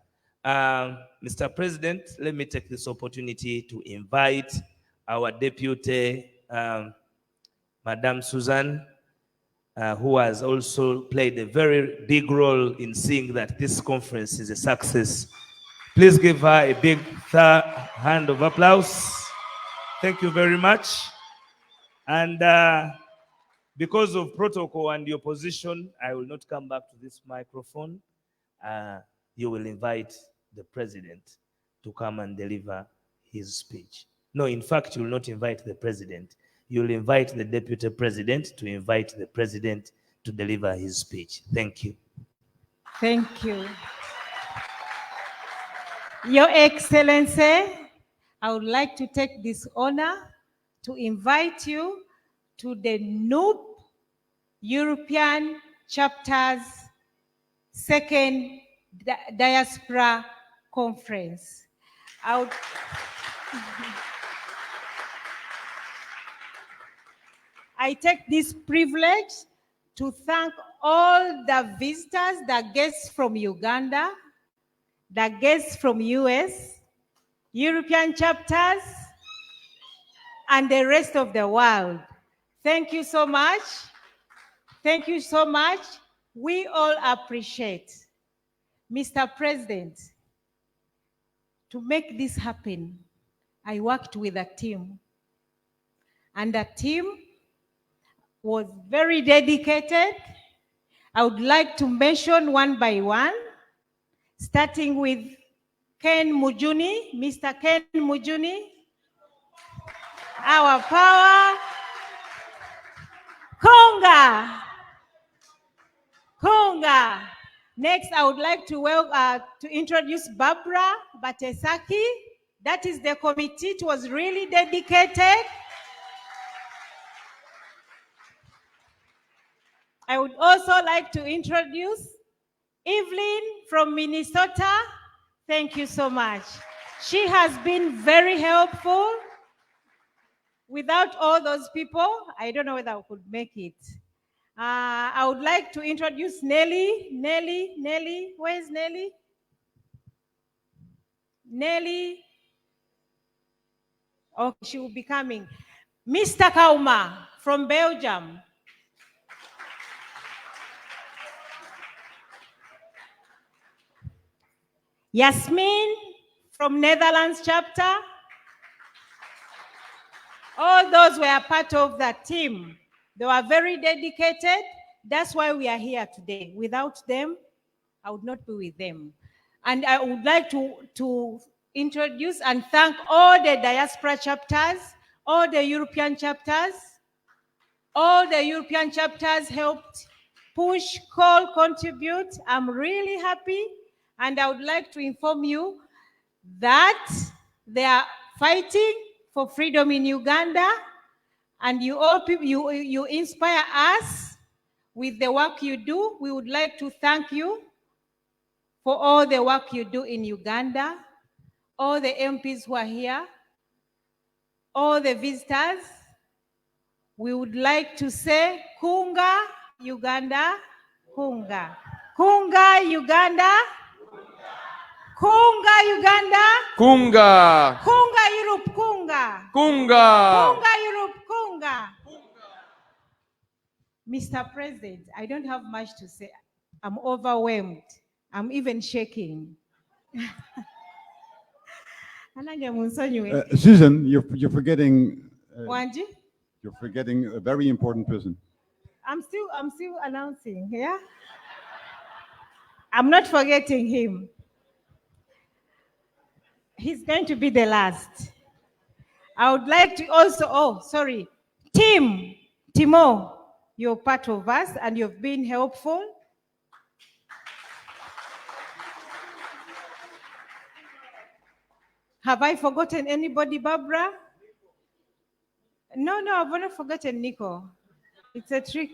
Mr. President, let me take this opportunity to invite our deputy, Madame Susan, who has also played a very big role in seeing that this conference is a success. Please give her a big hand of applause. Thank you very much. And because of protocol and your position, I will not come back to this microphone. You will invite the president to come and deliver his speech. No, in fact, you will not invite the president. You'll invite the deputy president to invite the president to deliver his speech. Thank you. Thank you. Your Excellency, I would like to take this honor to invite you to the NUP European Chapter's second Diaspora Conference. I take this privilege to thank all the visitors, the guests from Uganda, the guests from US, European chapters, and the rest of the world. Thank you so much. Thank you so much. We all appreciate. Mr. President, to make this happen, I worked with a team. And the team was very dedicated. I would like to mention one by one, starting with Ken Mujuni, Mr. Ken Mujuni, our power, Konga, Konga. Next, I would like to introduce Barbara Batesaki. That is the committee. It was really dedicated. I would also like to introduce Evelyn from Minnesota. Thank you so much. She has been very helpful. Without all those people, I don't know whether I could make it. I would like to introduce Nelly. Nelly, where's Nelly? Nelly. Okay, she will be coming. Mr. Kauma from Belgium. Yasmin from Netherlands chapter. All those were part of that team. They were very dedicated. That's why we are here today. Without them, I would not be with them. And I would like to introduce and thank all the diaspora chapters, all the European chapters. All the European chapters helped push, call, contribute. I'm really happy. And I would like to inform you that they are fighting for freedom in Uganda. And you all people, you inspire us with the work you do. We would like to thank you for all the work you do in Uganda, all the MPs who are here, all the visitors. We would like to say, Kunga, Uganda, Kunga. Kunga, Uganda. Kunga, Uganda. Kunga. Kunga, Europe, Kunga. Kunga. Kunga, Europe, Kunga. Mr. President, I don't have much to say. I'm overwhelmed. I'm even shaking. Susan, you're forgetting. Wanji? You're forgetting a very important person. I'm still announcing, yeah? I'm not forgetting him. He's going to be the last. I would like to also, Timo, you're part of us and you've been helpful. Have I forgotten anybody, Barbara? No, I've not forgotten Nico. It's a trick.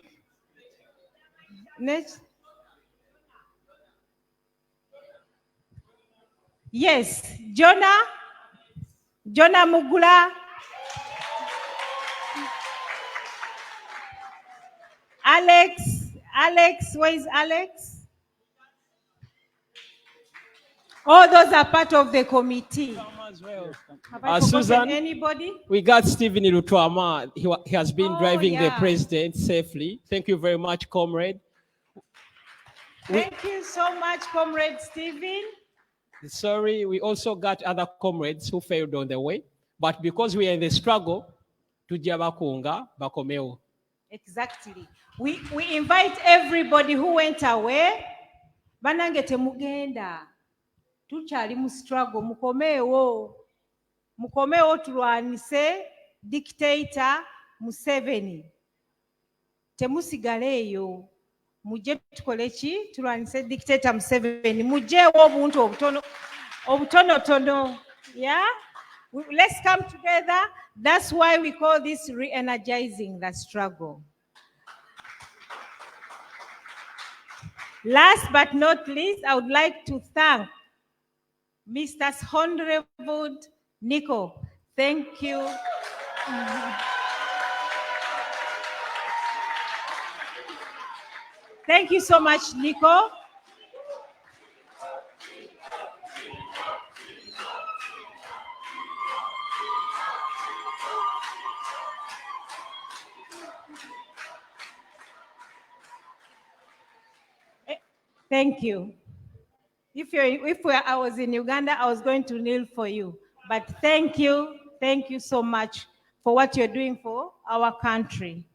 Next. Yes, Jonah Mugula. Alex, where is Alex? All those are part of the committee. As well. Have I forgotten Susan, anybody? we got Stephen Irutuama. He has been driving the yeah. president safely. Thank you very much, comrade. Thank you so much, Comrade Stephen. Sorry, we also got other comrades who failed on the way, but because we are in the struggle, tujja bakunga bakomeo. Exactly. We invite everybody who went away. Banange temugenda. Tuchali mu struggle. Mukomeo tulwanise dictator Museveni. Temusigaleyo. Muje tukole ki tulwanise dictator Museveni. Mujewo obuntu obutono. Yeah? Let's come together. That's why we call this re-energizing the struggle. Last but not least, I would like to thank Mr. Honorable Nico. Thank you. Thank you so much, Nico. Thank you. If I was in Uganda, I was going to kneel for you. But thank you so much for what you're doing for our country.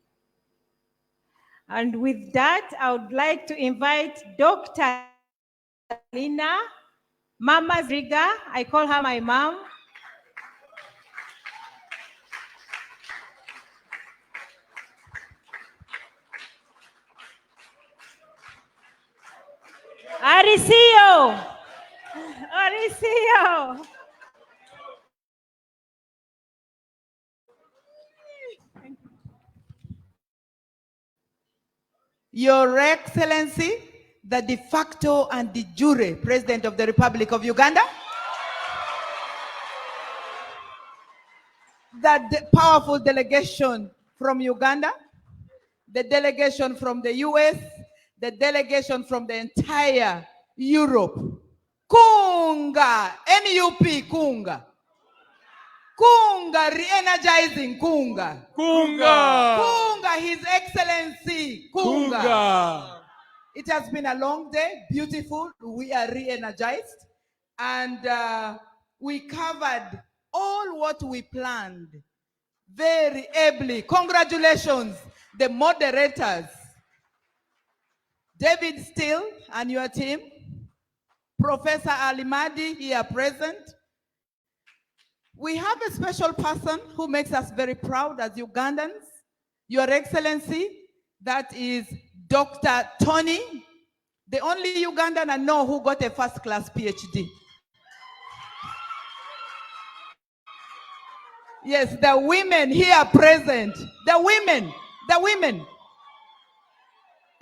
And with that, I would like to invite Dr. Lina, Mama Zriga. I call her my mom. Aricio. Your Excellency, the de facto and de jure President of the Republic of Uganda, the powerful delegation from Uganda, the delegation from the US, the delegation from the entire Europe. Kunga, NUP, Kunga. Kunga, re-energizing Kunga. Kunga, His Excellency Kunga. It has been a long day, beautiful. We are re-energized. And we covered all what we planned very ably. Congratulations, the moderators. David Steele and your team. Professor Alimadi here present. We have a special person who makes us very proud as Ugandans. Your Excellency, that is Dr. Tony, the only Ugandan I know who got a first-class PhD. Yes, the women here present, the women,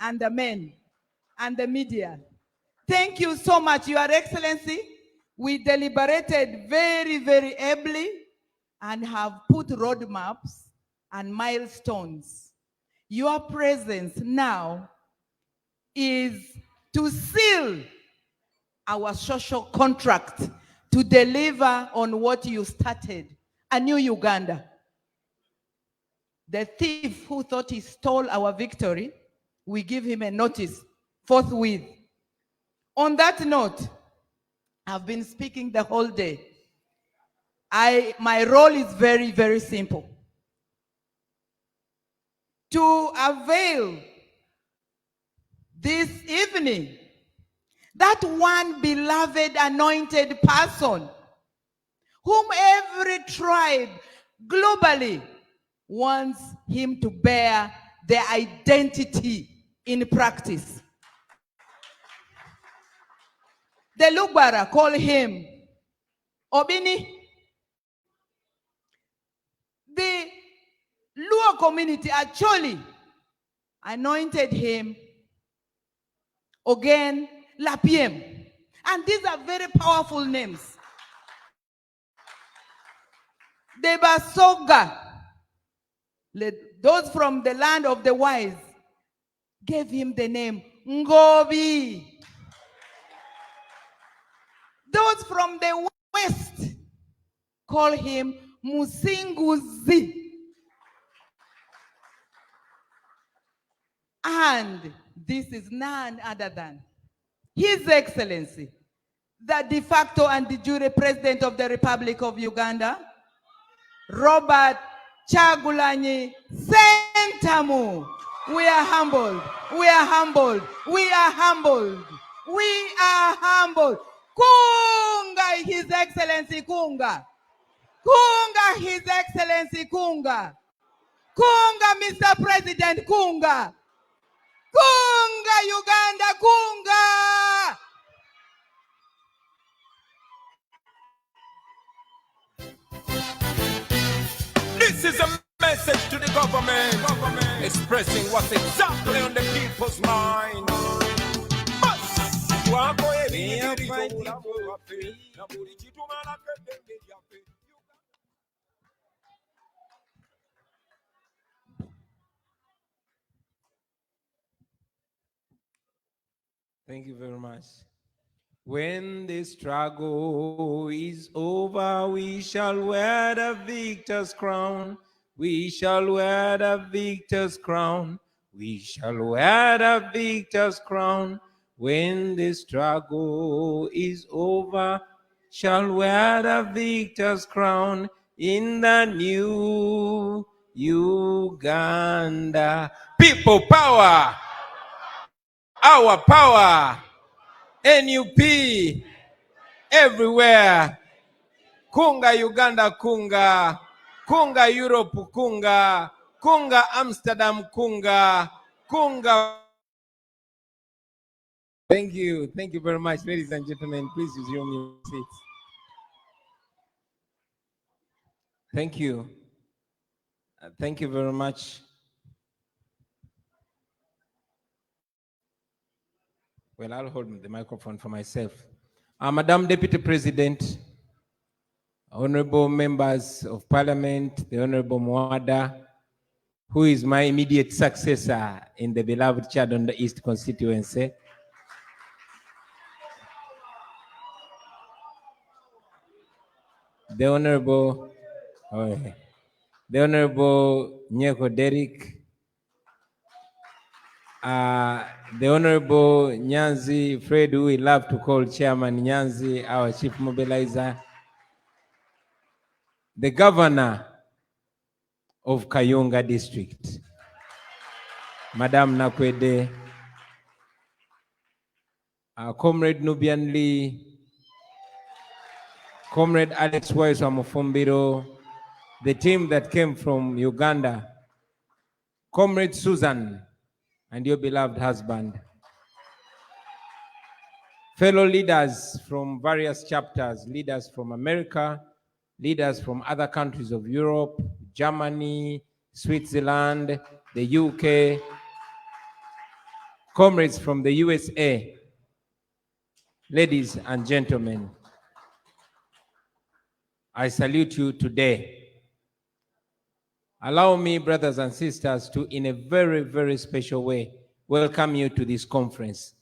and the men, and the media. Thank you so much, Your Excellency. We deliberated very, very ably and have put roadmaps and milestones. Your presence now is to seal our social contract to deliver on what you started, a new Uganda. the thief who thought he stole our victory, we give him a notice forthwith. On that note, I've been speaking the whole day. My role is very, very simple. To avail this evening, that one beloved anointed person whom every tribe globally wants him to bear their identity in practice. The Lugbara call him Obini. The Luo community actually anointed him Ogen Lapiem. And these are very powerful names. The Basoga, those from the land of the wise, gave him the name Ngobi. Those from the west call him Musinguzi. And this is none other than His Excellency, the de facto and de jure President of the Republic of Uganda, Robert Chagulanyi Sentamu. We are humbled. We are humbled. We are humbled. We are humbled. Kunga, His Excellency Kunga. Kunga, His Excellency Kunga. Kunga, Mr. President Kunga. Kunga, Uganda, Kunga. This is a message to the government, expressing what's exactly on the people's mind. Thank you very much. When the struggle is over, we shall wear the victor's crown. We shall wear the victor's crown. We shall wear the victor's crown. When the struggle is over, shall wear the victor's crown in the new Uganda. People power, our power. NUP everywhere. Kunga Uganda, kunga. Kunga Europe, kunga. Kunga Amsterdam, kunga. Kunga. Thank you. Thank you very much, ladies and gentlemen. Please resume your seats. Thank you. Thank you very much. Well, I'll hold the microphone for myself. Madam Deputy President, honorable members of Parliament, the Honorable Mwada, who is my immediate successor in the beloved Chad on the East constituency. The Honorable Nyeko Derek, the Honorable Nyanzi Fred, who we love to call Chairman Nyanzi, our Chief Mobilizer, the Governor of Kayunga District, Madam Nakwede, Comrade Nubian Lee, Comrade Alex Waiswa Mufumbiro, the team that came from Uganda, Comrade Susan, and your beloved husband. Fellow leaders from various chapters, leaders from America, leaders from other countries of Europe, Germany, Switzerland, the UK, comrades from the USA, ladies and gentlemen, I salute you today. Allow me, brothers and sisters, to, in a very, very special way, welcome you to this conference.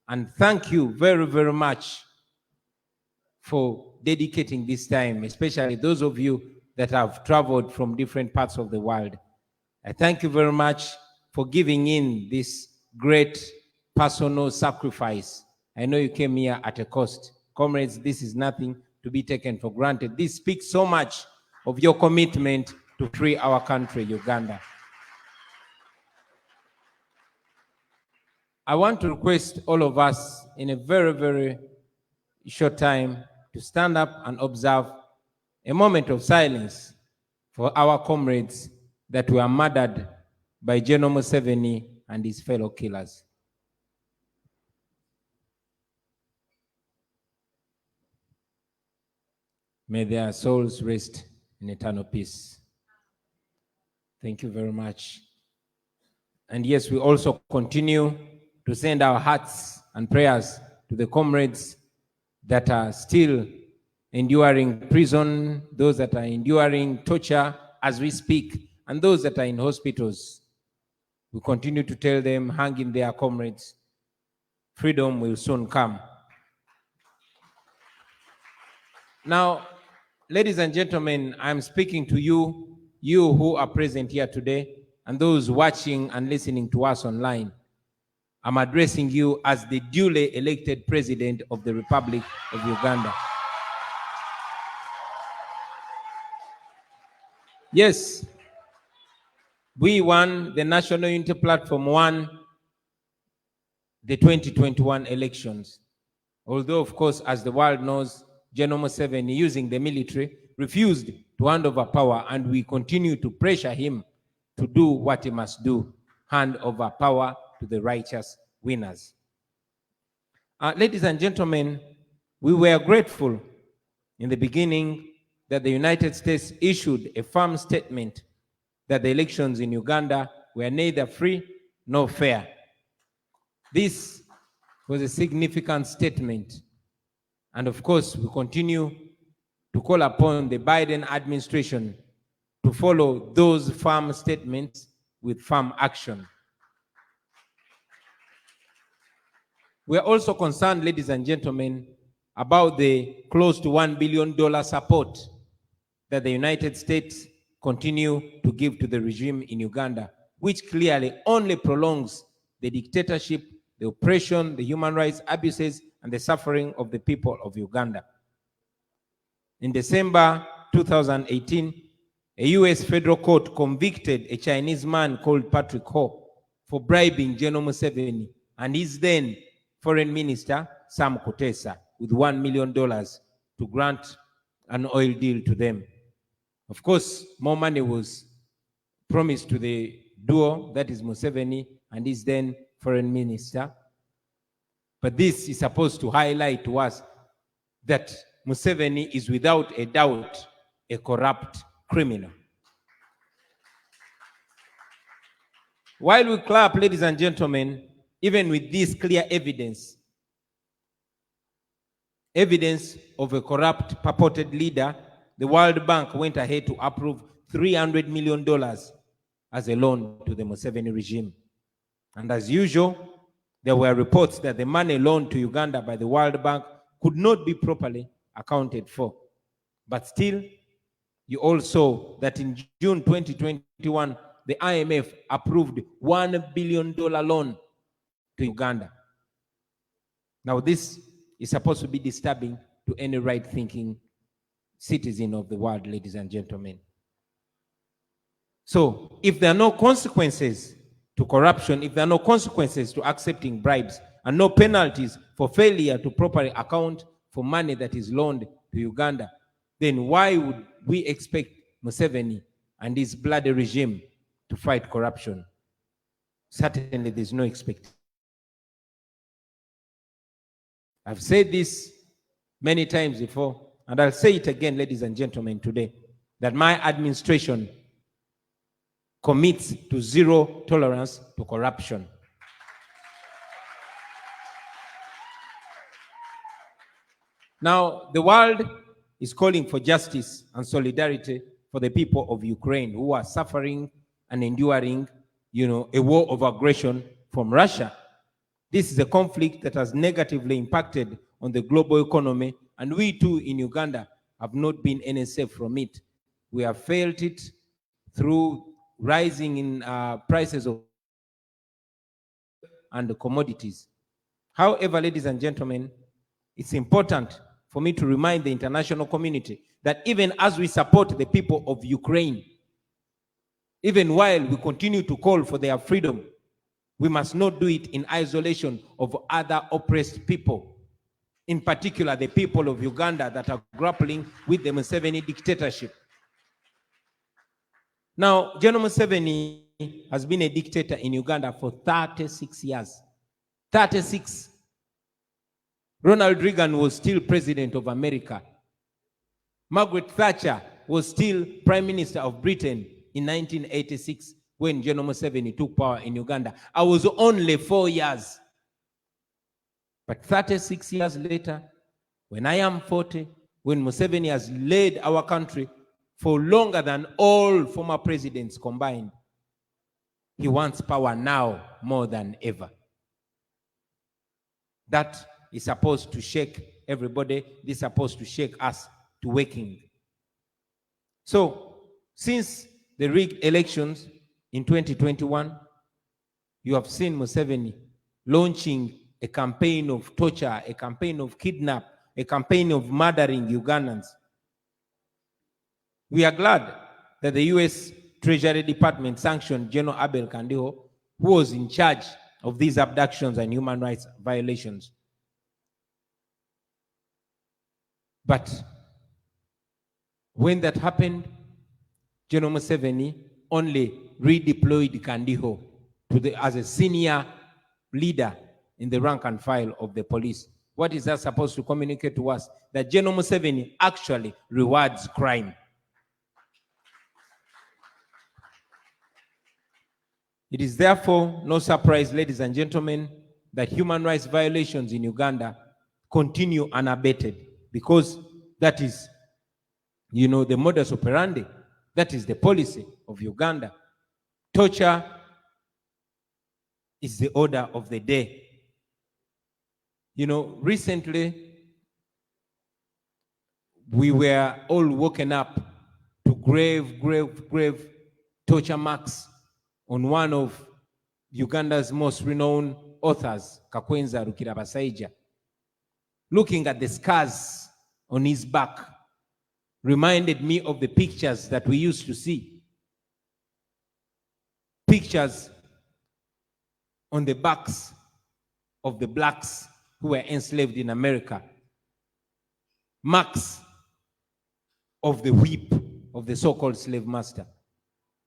And thank you very, very much for dedicating this time, especially those of you that have traveled from different parts of the world. I thank you very much for giving in this great personal sacrifice. I know you came here at a cost. Comrades, this is nothing to be taken for granted. This speaks so much of your commitment to free our country, Uganda. I want to request all of us in a very, very short time to stand up and observe a moment of silence for our comrades that were murdered by General Museveni and his fellow killers. May their souls rest in eternal peace. Thank you very much. And yes, we also continue to send our hearts and prayers to the comrades that are still enduring prison, those that are enduring torture as we speak, and those that are in hospitals. We continue to tell them, hang in there, comrades. Freedom will soon come. Now, ladies and gentlemen, I'm speaking to you, you who are present here today, and those watching and listening to us online. I'm addressing you as the duly elected President of the Republic of Uganda. Yes, we won, the National Unity Platform won the 2021 elections. Although, of course, as the world knows, General Museveni, using the military, refused to hand over power, and we continue to pressure him to do what he must do, hand over power to the righteous winners. Ladies and gentlemen, we were grateful in the beginning that the United States issued a firm statement that the elections in Uganda were neither free nor fair. This was a significant statement. And of course, we continue to call upon the Biden administration to follow those firm statements with firm action. We are also concerned, ladies and gentlemen, about the close to $1 billion support that the United States continue to give to the regime in Uganda, which clearly only prolongs the dictatorship, the oppression, the human rights abuses, and the suffering of the people of Uganda. In December 2018, a US federal court convicted a Chinese man called Patrick Ho for bribing General Museveni and his then Foreign Minister, Sam Kutesa, with $1 million to grant an oil deal to them. Of course, more money was promised to the duo, that is Museveni and his then Foreign Minister. But this is supposed to highlight to us that Museveni is without a doubt a corrupt criminal. While we clap, ladies and gentlemen, even with this clear evidence of a corrupt purported leader, the World Bank went ahead to approve $300 million as a loan to the Museveni regime. And as usual, there were reports that the money loaned to Uganda by the World Bank could not be properly accounted for. But still, you all saw that in June 2021, the IMF approved $1 billion loan to Uganda. Now, this is supposed to be disturbing to any right-thinking citizen of the world, ladies and gentlemen. So, if there are no consequences to corruption, if there are no consequences to accepting bribes, and no penalties for failure to properly account for money that is loaned to Uganda, then why would we expect Museveni and his bloody regime to fight corruption? Certainly, there's no expectation. I've said this many times before, and I'll say it again, ladies and gentlemen, today, that my administration commits to zero tolerance to corruption. Now, the world is calling for justice and solidarity for the people of Ukraine who are suffering and enduring, a war of aggression from Russia. This is a conflict that has negatively impacted on the global economy, and we too in Uganda have not been any safe from it. We have felt it through rising in prices of and the commodities. However, ladies and gentlemen, it's important for me to remind the international community that even as we support the people of Ukraine, even while we continue to call for their freedom, we must not do it in isolation of other oppressed people, in particular the people of Uganda that are grappling with the Museveni dictatorship. Now, General Museveni has been a dictator in Uganda for 36 years. 36. Ronald Reagan was still president of America. Margaret Thatcher was still prime minister of Britain in 1986 when General Museveni took power in Uganda. I was only 4 years. But 36 years later, when I am 40, when Museveni has led our country for longer than all former presidents combined, he wants power now more than ever. That is supposed to shake everybody. This is supposed to shake us to waking. So, since the rigged elections in 2021, you have seen Museveni launching a campaign of torture, a campaign of kidnap, a campaign of murdering Ugandans. We are glad that the US Treasury Department sanctioned General Abel Kandiho, who was in charge of these abductions and human rights violations. But when that happened, General Museveni only redeployed Kandiho as a senior leader in the rank and file of the police. What is that supposed to communicate to us? That General Museveni actually rewards crime. It is therefore no surprise, ladies and gentlemen, that human rights violations in Uganda continue unabated, because that is, the modus operandi. That is the policy of Uganda. Torture is the order of the day. Recently, we were all woken up to grave torture marks on one of Uganda's most renowned authors, Kakwenza Rukirabasaija. Looking at the scars on his back reminded me of the pictures that we used to see. Pictures on the backs of the blacks who were enslaved in America. Marks of the whip of the so-called slave master.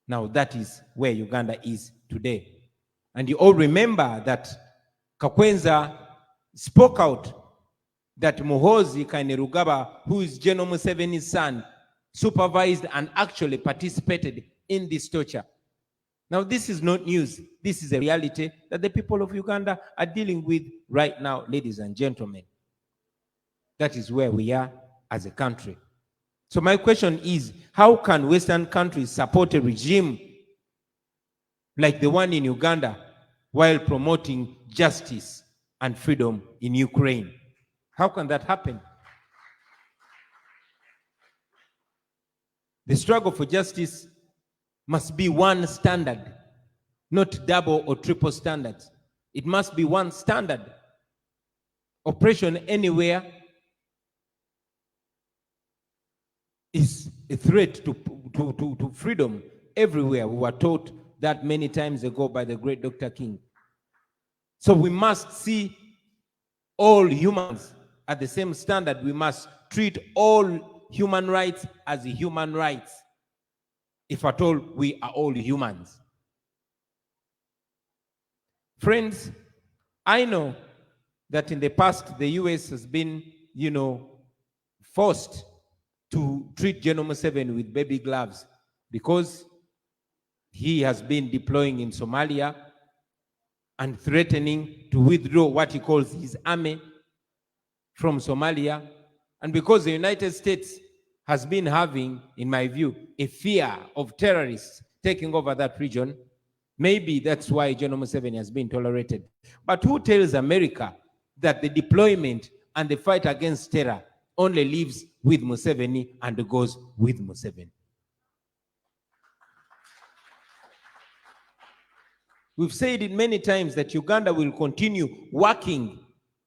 Now that is where Uganda is today. And you all remember that Kakwenza spoke out that Muhoozi Kainerugaba, who is General Museveni's son, supervised and actually participated in this torture. Now, this is not news. This is a reality that the people of Uganda are dealing with right now, ladies and gentlemen. That is where we are as a country. So my question is, how can Western countries support a regime like the one in Uganda while promoting justice and freedom in Ukraine? How can that happen? The struggle for justice must be one standard, not double or triple standards. It must be one standard. Oppression anywhere is a threat to freedom everywhere. We were taught that many times ago by the great Dr. King. So we must see all humans at the same standard. We must treat all human rights as human rights, if at all we are all humans. Friends, I know that in the past the US has been, forced to treat General Museveni with baby gloves because he has been deploying in Somalia and threatening to withdraw what he calls his army from Somalia, and because the United States has been having, in my view, a fear of terrorists taking over that region, maybe that's why General Museveni has been tolerated. But who tells America that the deployment and the fight against terror only lives with Museveni and goes with Museveni? We've said it many times that Uganda will continue working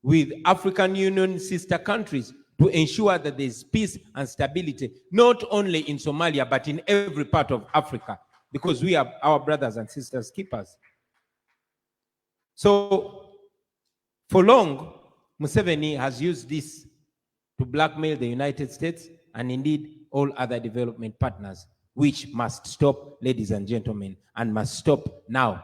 with African Union sister countries to ensure that there's peace and stability, not only in Somalia, but in every part of Africa, because we are our brothers and sisters keepers. So for long, Museveni has used this to blackmail the United States and indeed all other development partners, which must stop, ladies and gentlemen, and must stop now.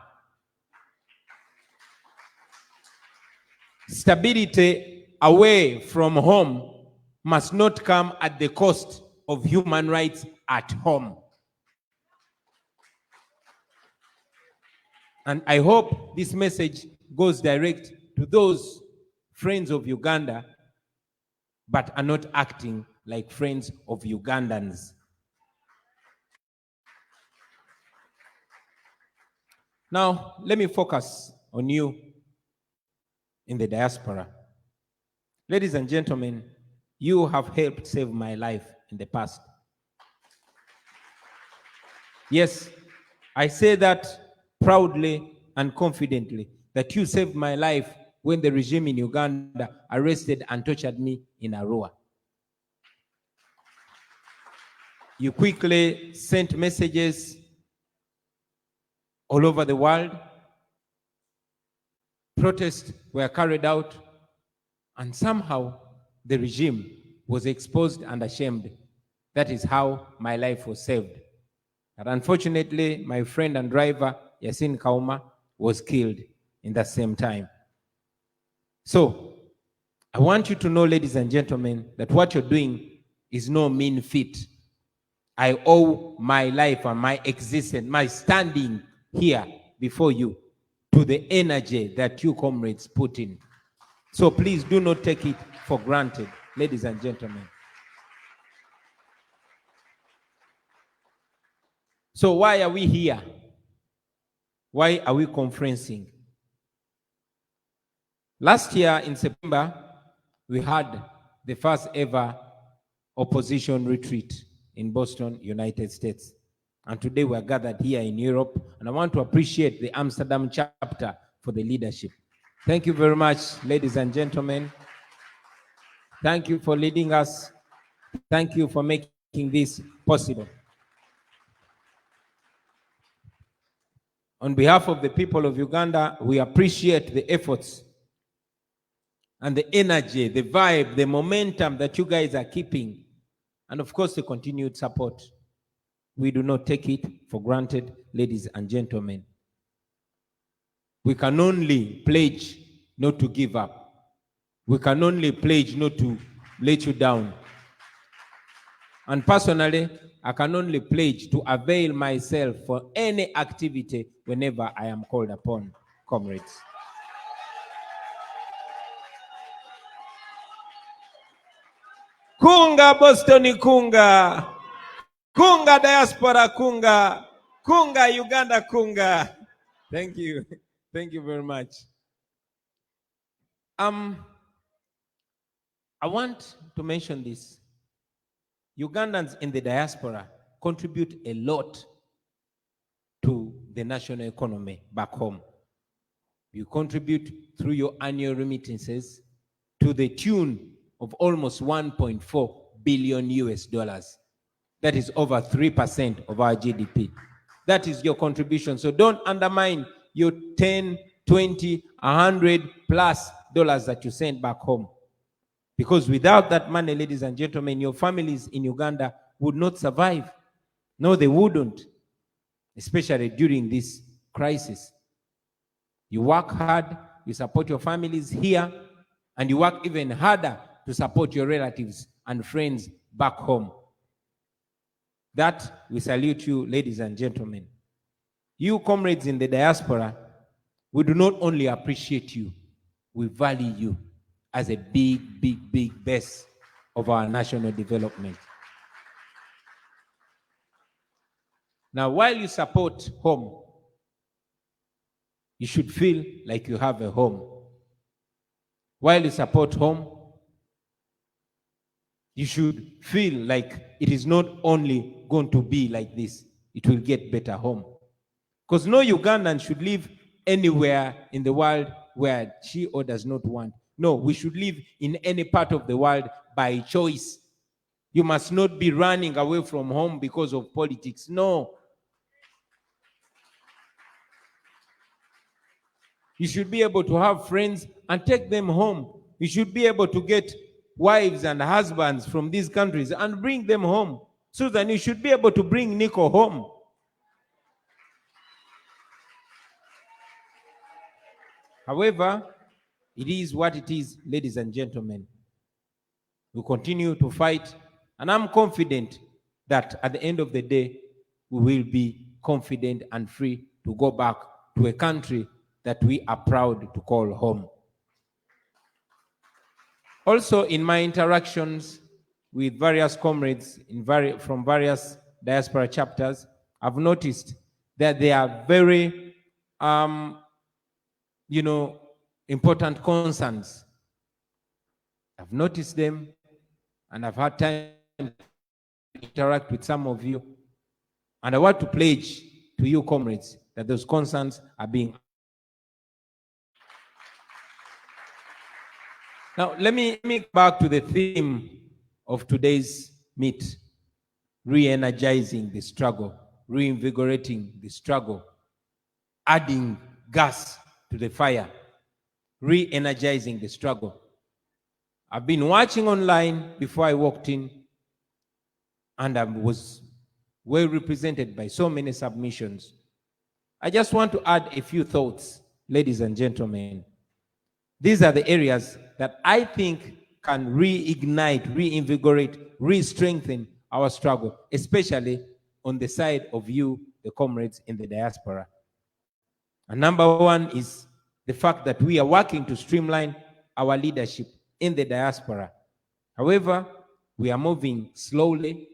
Stability away from home must not come at the cost of human rights at home. And I hope this message goes direct to those friends of Uganda, but are not acting like friends of Ugandans. Now, let me focus on you in the diaspora. Ladies and gentlemen, you have helped save my life in the past. Yes, I say that proudly and confidently, that you saved my life when the regime in Uganda arrested and tortured me in Arua. You quickly sent messages all over the world. Protests were carried out, and somehow the regime was exposed and ashamed. That is how my life was saved. But unfortunately, my friend and driver, Yasin Kauma, was killed in the same time. So, I want you to know, ladies and gentlemen, that what you're doing is no mean feat. I owe my life and my existence, my standing here before you, to the energy that you comrades put in. So please do not take it for granted, ladies and gentlemen. So why are we here? Why are we conferencing? Last year in September, we had the first ever opposition retreat in Boston, United States. And today we are gathered here in Europe, and I want to appreciate the Amsterdam chapter for the leadership. Thank you very much, ladies and gentlemen. Thank you for leading us. Thank you for making this possible. On behalf of the people of Uganda, we appreciate the efforts and the energy, the vibe, the momentum that you guys are keeping, and of course the continued support. We do not take it for granted, ladies and gentlemen. We can only pledge not to give up. We can only pledge not to let you down. And personally, I can only pledge to avail myself for any activity whenever I am called upon, comrades. Kunga Boston, kunga. Kunga Diaspora, kunga. Kunga Uganda, kunga. Thank you. Thank you very much. I want to mention this. Ugandans in the diaspora contribute a lot to the national economy back home. You contribute through your annual remittances to the tune of almost 1.4 billion US dollars. That is over 3% of our GDP. That is your contribution. So don't undermine your 10, 20, 100 plus dollars that you send back home. Because without that money, ladies and gentlemen, your families in Uganda would not survive. No, they wouldn't, especially during this crisis. You work hard, you support your families here, and you work even harder to support your relatives and friends back home. That, we salute you, ladies and gentlemen. You comrades in the diaspora, we do not only appreciate you, we value you as a big, big, big base of our national development. Now, while you support home, you should feel like you have a home. While you support home, you should feel like it is not only going to be like this, it will get better home. Because no Ugandan should live anywhere in the world where she or does not want. No, we should live in any part of the world by choice. You must not be running away from home because of politics. No. You should be able to have friends and take them home. You should be able to get wives and husbands from these countries and bring them home. Susan, you should be able to bring Nico home. However, it is what it is, ladies and gentlemen. We continue to fight, and I'm confident that at the end of the day, we will be confident and free to go back to a country that we are proud to call home. Also, in my interactions with various comrades from various diaspora chapters, I've noticed that there are very, important concerns. I've noticed them, and I've had time to interact with some of you. And I want to pledge to you, comrades, that those concerns are being. Now, let me go back to the theme of today's meet: re-energizing the struggle, reinvigorating the struggle, adding gas to the fire, re-energizing the struggle. I've been watching online before I walked in, and I was well represented by so many submissions. I just want to add a few thoughts, ladies and gentlemen. These are the areas that I think can reignite, reinvigorate, re-strengthen our struggle, especially on the side of you, the comrades in the diaspora. And number one is the fact that we are working to streamline our leadership in the diaspora. However, we are moving slowly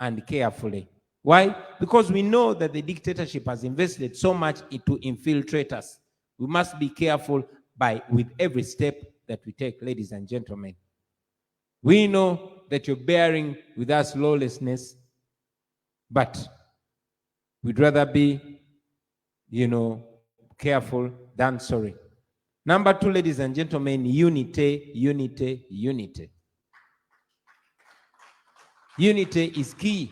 and carefully. Why? Because we know that the dictatorship has invested so much into infiltrate us. We must be careful with every step that we take, ladies and gentlemen. We know that you're bearing with us lawlessness, but we'd rather be, careful than sorry. Number two, ladies and gentlemen, unity, unity, unity. Unity is key.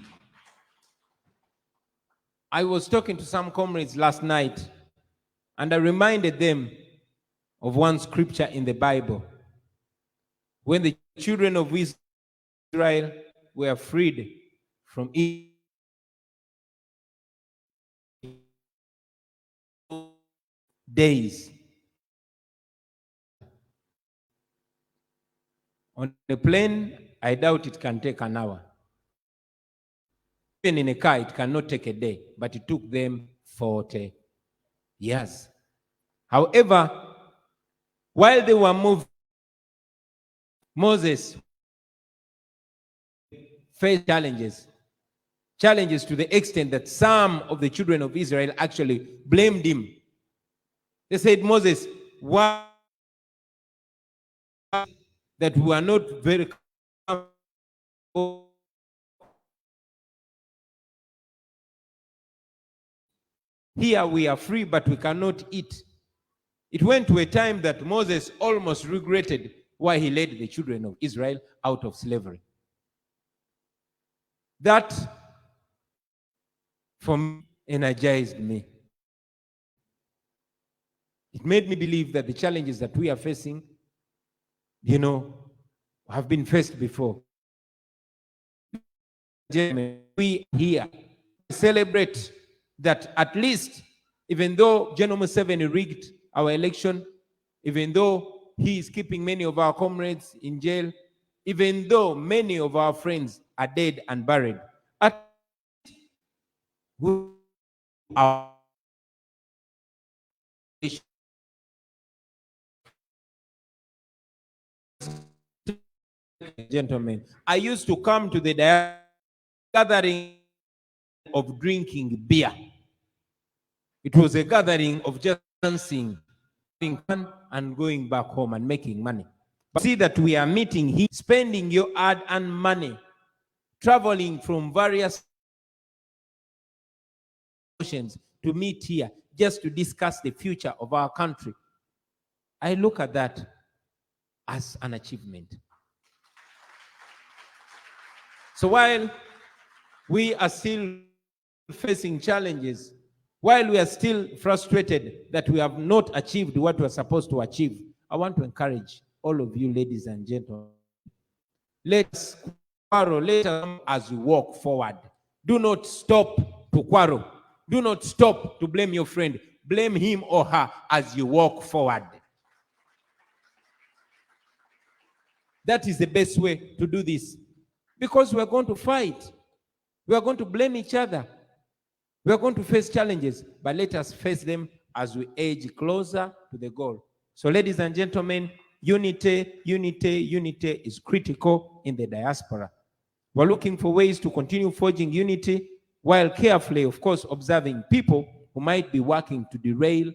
I was talking to some comrades last night, and I reminded them of one scripture in the Bible. When the children of Israel were freed from days. On the plane, I doubt it can take an hour. Even in a car, it cannot take a day, but it took them 40 years. However, while they were moving, Moses faced challenges to the extent that some of the children of Israel actually blamed him. They said, Moses, why that we are not very comfortable? Here we are free, but we cannot eat. It went to a time that Moses almost regretted why he led the children of Israel out of slavery. That, for me, energized me. It made me believe that the challenges that we are facing, have been faced before. We here celebrate that at least, even though General Museveni rigged our election, even though he is keeping many of our comrades in jail, even though many of our friends are dead and buried, at least our gentlemen, I used to come to the gathering of drinking beer. It was a gathering of just dancing, having fun, and going back home and making money. But see that we are meeting here, spending your hard-earned money, traveling from various oceans to meet here just to discuss the future of our country. I look at that as an achievement. So while we are still facing challenges, while we are still frustrated that we have not achieved what we are supposed to achieve, I want to encourage all of you, ladies and gentlemen, let's quarrel later as we walk forward. Do not stop to quarrel. Do not stop to blame your friend. Blame him or her as you walk forward. That is the best way to do this. Because we are going to fight. We are going to blame each other. We are going to face challenges, but let us face them as we edge closer to the goal. So ladies and gentlemen, unity is critical in the diaspora. We're looking for ways to continue forging unity while carefully, of course, observing people who might be working to derail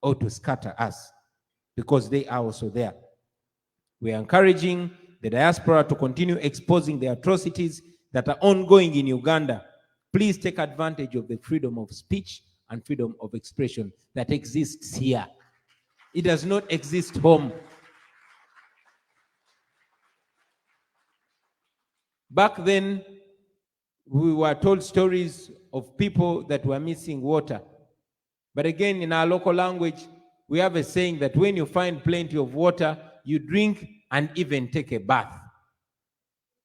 or to scatter us, because they are also there. We are encouraging the diaspora to continue exposing the atrocities that are ongoing in Uganda. Please take advantage of the freedom of speech and freedom of expression that exists here. It does not exist home. Back then, we were told stories of people that were missing water. But again, in our local language, we have a saying that when you find plenty of water, you drink and even take a bath.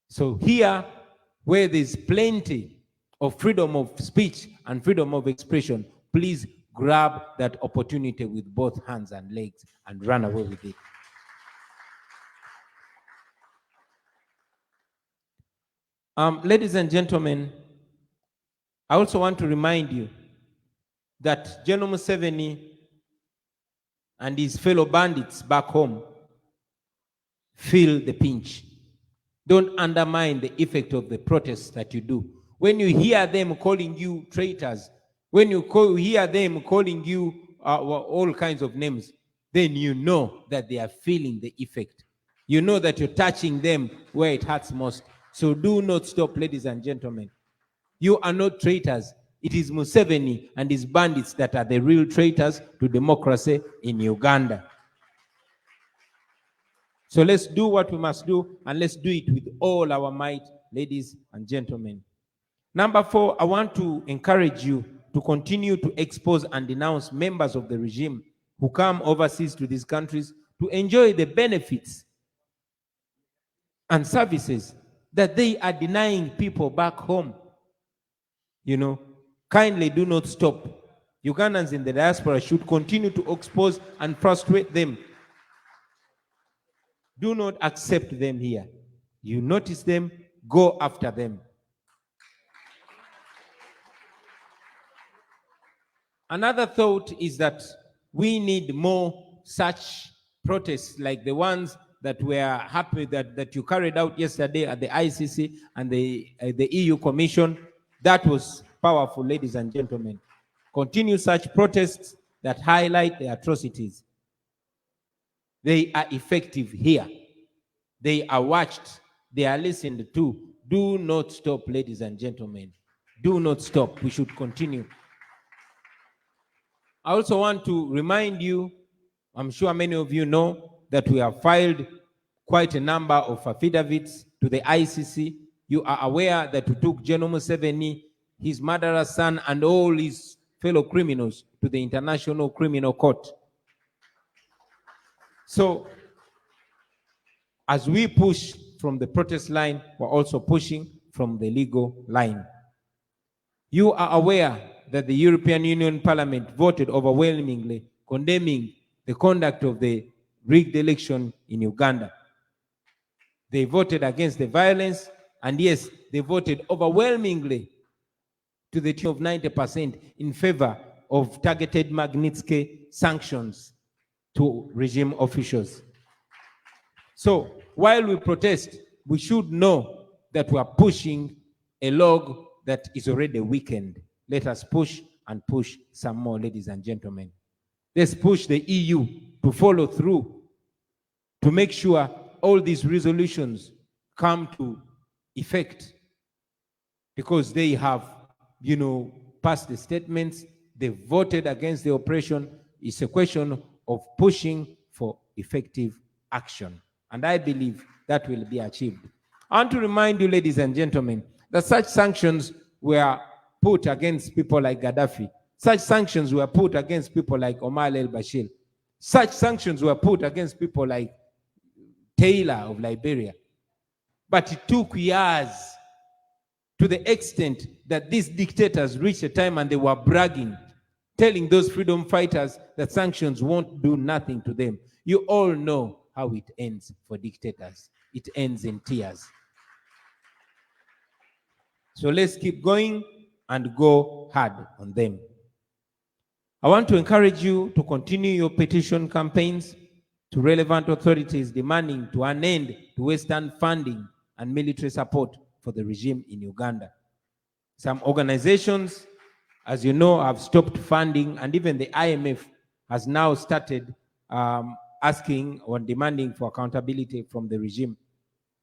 So here, where there's plenty of freedom of speech and freedom of expression, please grab that opportunity with both hands and legs and run away with it. Ladies and gentlemen, I also want to remind you that General Museveni and his fellow bandits back home feel the pinch. Don't undermine the effect of the protests that you do. When you hear them calling you traitors, when you hear them calling you all kinds of names, then you know that they are feeling the effect. You know that you're touching them where it hurts most. So do not stop, ladies and gentlemen. You are not traitors. It is Museveni and his bandits that are the real traitors to democracy in Uganda. So let's do what we must do, and let's do it with all our might, ladies and gentlemen. Number 4, I want to encourage you to continue to expose and denounce members of the regime who come overseas to these countries to enjoy the benefits and services that they are denying people back home. You know, kindly do not stop. Ugandans in the diaspora should continue to expose and frustrate them. Do not accept them here. You notice them, go after them. Another thought is that we need more such protests like the ones that we're happy that you carried out yesterday at the ICC and the EU Commission. That was powerful, ladies and gentlemen. Continue such protests that highlight the atrocities. They are effective here. They are watched. They are listened to. Do not stop, ladies and gentlemen. Do not stop. We should continue. I also want to remind you, I'm sure many of you know, that we have filed quite a number of affidavits to the ICC. You are aware that we took General Museveni, his murderer's son, and all his fellow criminals to the International Criminal Court. So, as we push from the protest line, we're also pushing from the legal line. You are aware that the European Union Parliament voted overwhelmingly condemning the conduct of the rigged election in Uganda. They voted against the violence, and yes, they voted overwhelmingly to the tune of 90% in favor of targeted Magnitsky sanctions to regime officials. So while we protest, we should know that we are pushing a log that is already weakened. Let us push and push some more, ladies and gentlemen. Let's push the EU to follow through, to make sure all these resolutions come to effect, because they have, passed the statements, they've voted against the oppression. It's a question of pushing for effective action. And I believe that will be achieved. I want to remind you, ladies and gentlemen, that such sanctions were put against people like Gaddafi. Such sanctions were put against people like Omar el-Bashir. Such sanctions were put against people like Taylor of Liberia. But it took years, to the extent that these dictators reached a time and they were bragging, telling those freedom fighters that sanctions won't do nothing to them. You all know how it ends for dictators. It ends in tears. So let's keep going and go hard on them. I want to encourage you to continue your petition campaigns to relevant authorities demanding to an end to Western funding and military support for the regime in Uganda. Some organizations, as you know, have stopped funding, and even the IMF has now started asking or demanding for accountability from the regime.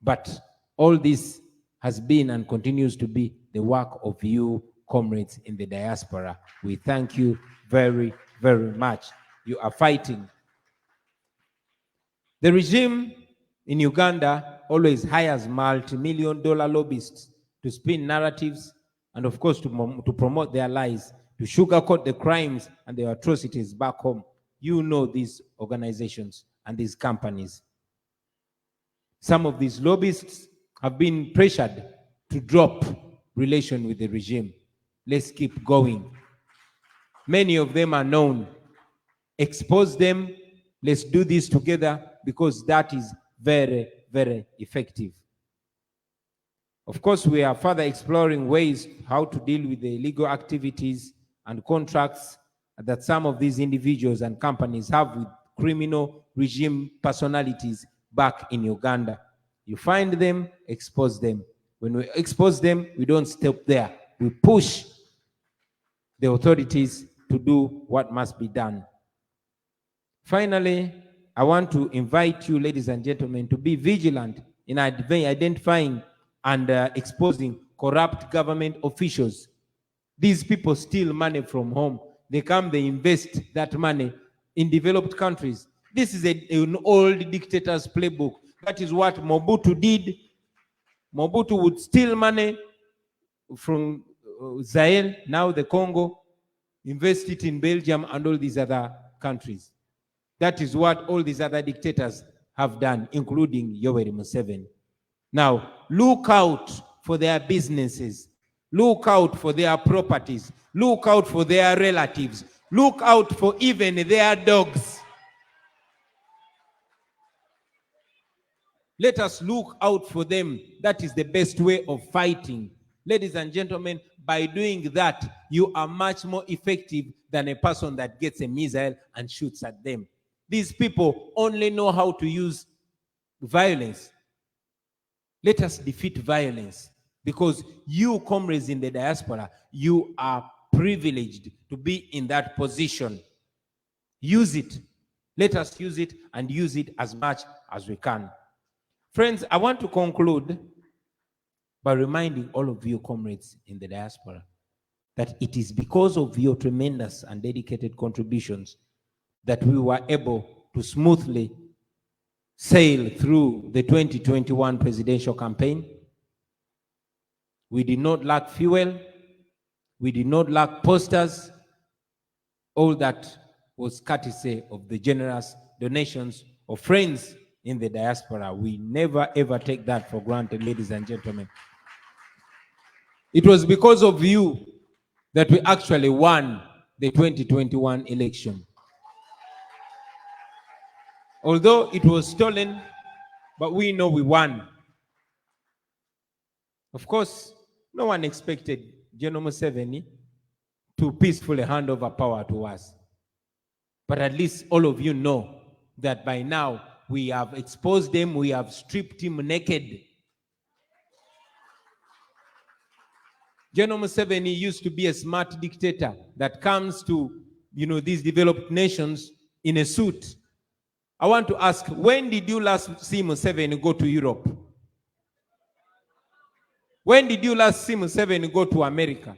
But all this has been and continues to be the work of you, comrades in the diaspora. We thank you very, very much. You are fighting. The regime in Uganda always hires multi-million-dollar lobbyists to spin narratives and, of course, to promote their lies, to sugarcoat the crimes and the atrocities back home. You know these organizations and these companies. Some of these lobbyists have been pressured to drop relation with the regime. Let's keep going. Many of them are known. Expose them. Let's do this together, because that is very, very effective. Of course, we are further exploring ways how to deal with the illegal activities and contracts that some of these individuals and companies have with criminal regime personalities back in Uganda. You find them, expose them. When we expose them, we don't stop there. We push the authorities to do what must be done. Finally, I want to invite you, ladies and gentlemen, to be vigilant in identifying and exposing corrupt government officials. These people steal money from home. They come, they invest that money in developed countries. This is an old dictator's playbook. That is what Mobutu did. Mobutu would steal money from Zaire, now the Congo, invest it in Belgium and all these other countries. That is what all these other dictators have done, including Yoweri Museveni. Now, look out for their businesses. Look out for their properties. Look out for their relatives. Look out for even their dogs. Let us look out for them. That is the best way of fighting. Ladies and gentlemen, by doing that, you are much more effective than a person that gets a missile and shoots at them. These people only know how to use violence. Let us defeat violence, because you, comrades in the diaspora, you are privileged to be in that position. Use it. Let us use it, and use it as much as we can. Friends, I want to conclude by reminding all of you, comrades in the diaspora, that it is because of your tremendous and dedicated contributions that we were able to smoothly sail through the 2021 presidential campaign. We did not lack fuel. We did not lack posters. All that was courtesy of the generous donations of friends in the diaspora. We never ever take that for granted, ladies and gentlemen. It was because of you that we actually won the 2021 election. Although it was stolen, but we know we won. Of course, no one expected General Museveni to peacefully hand over power to us. But at least all of you know that by now we have exposed them, we have stripped him naked. General Museveni used to be a smart dictator that comes to, these developed nations in a suit. I want to ask, when did you last see Museveni go to Europe? When did you last see Museveni go to America?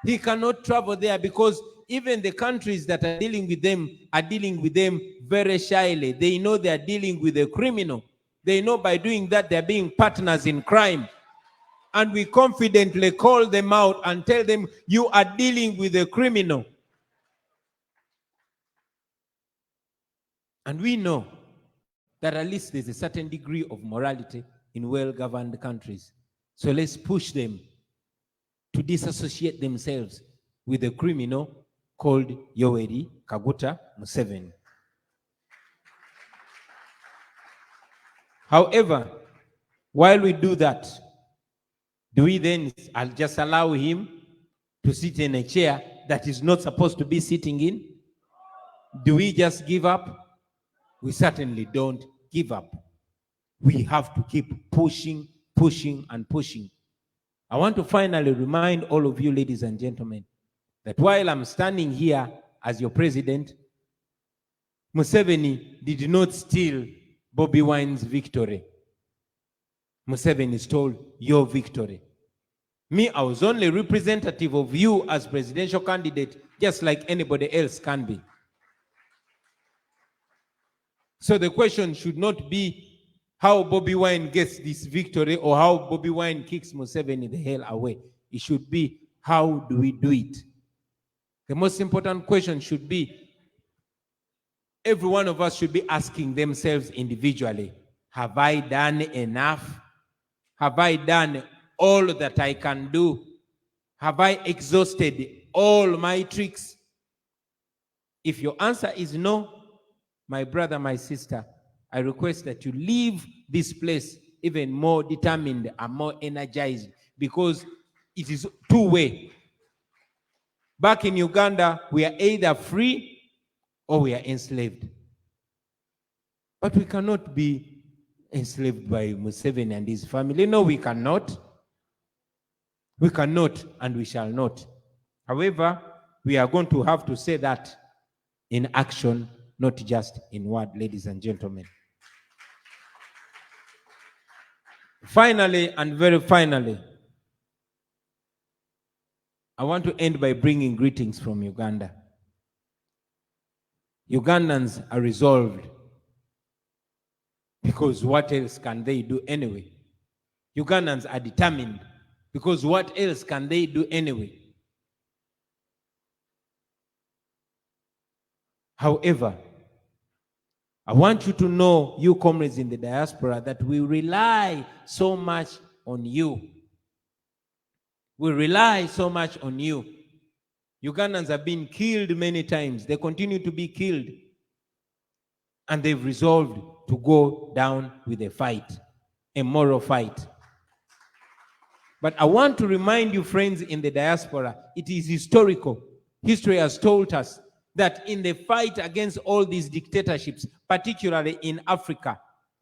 He cannot travel there because even the countries that are dealing with them are dealing with them very shyly. They know they are dealing with a criminal. They know by doing that they're being partners in crime. And we confidently call them out and tell them, you are dealing with a criminal. And we know that at least there's a certain degree of morality in well-governed countries. So let's push them to disassociate themselves with a criminal called Yoweri Kaguta Museveni. However, while we do that, do we then just allow him to sit in a chair that is not supposed to be sitting in? Do we just give up? We certainly don't give up. We have to keep pushing, pushing, and pushing. I want to finally remind all of you, ladies and gentlemen, that while I'm standing here as your president, Museveni did not steal Bobi Wine's victory. Museveni stole your victory. Me, I was only representative of you as presidential candidate, just like anybody else can be. So the question should not be how Bobi Wine gets this victory or how Bobi Wine kicks Museveni the hell away. It should be, how do we do it? The most important question should be, every one of us should be asking themselves individually, have I done enough? Have I done all that I can do? Have I exhausted all my tricks? If your answer is no, my brother, my sister, I request that you leave this place even more determined and more energized, because it is two-way. Back in Uganda, we are either free or we are enslaved. But we cannot be enslaved by Museveni and his family. No, we cannot. We cannot and we shall not. However, we are going to have to say that in action, not just in word, ladies and gentlemen. Finally, and very finally, I want to end by bringing greetings from Uganda. Ugandans are resolved, because what else can they do anyway? Ugandans are determined, because what else can they do anyway? However, I want you to know, you comrades in the diaspora, that we rely so much on you. We rely so much on you. Ugandans have been killed many times. They continue to be killed. And they've resolved to go down with a fight, a moral fight. But I want to remind you, friends in the diaspora, it is historical. History has told us that in the fight against all these dictatorships, particularly in Africa,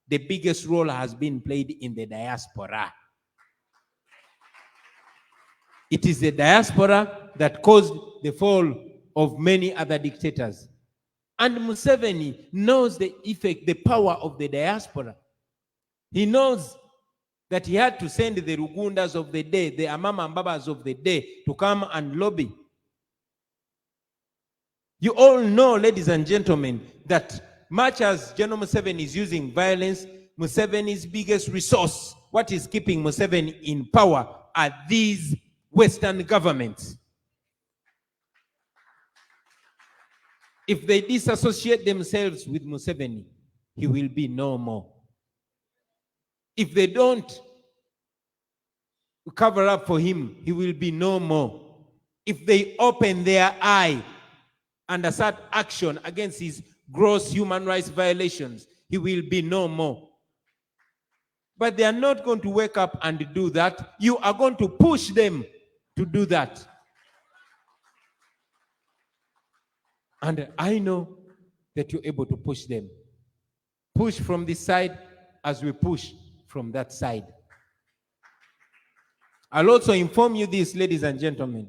the biggest role has been played in the diaspora. It is the diaspora that caused the fall of many other dictators. And Museveni knows the effect, the power of the diaspora. He knows that he had to send the Rugundas of the day, the Amama and Babas of the day, to come and lobby. You all know, ladies and gentlemen, that much as General Museveni is using violence, Museveni's biggest resource, what is keeping Museveni in power, are these Western governments. If they disassociate themselves with Museveni, he will be no more. If they don't cover up for him, he will be no more. If they open their eye and assert action against his gross human rights violations, he will be no more. But they are not going to wake up and do that. You are going to push them to do that. And I know that you're able to push them. Push from this side as we push from that side. I'll also inform you this, ladies and gentlemen,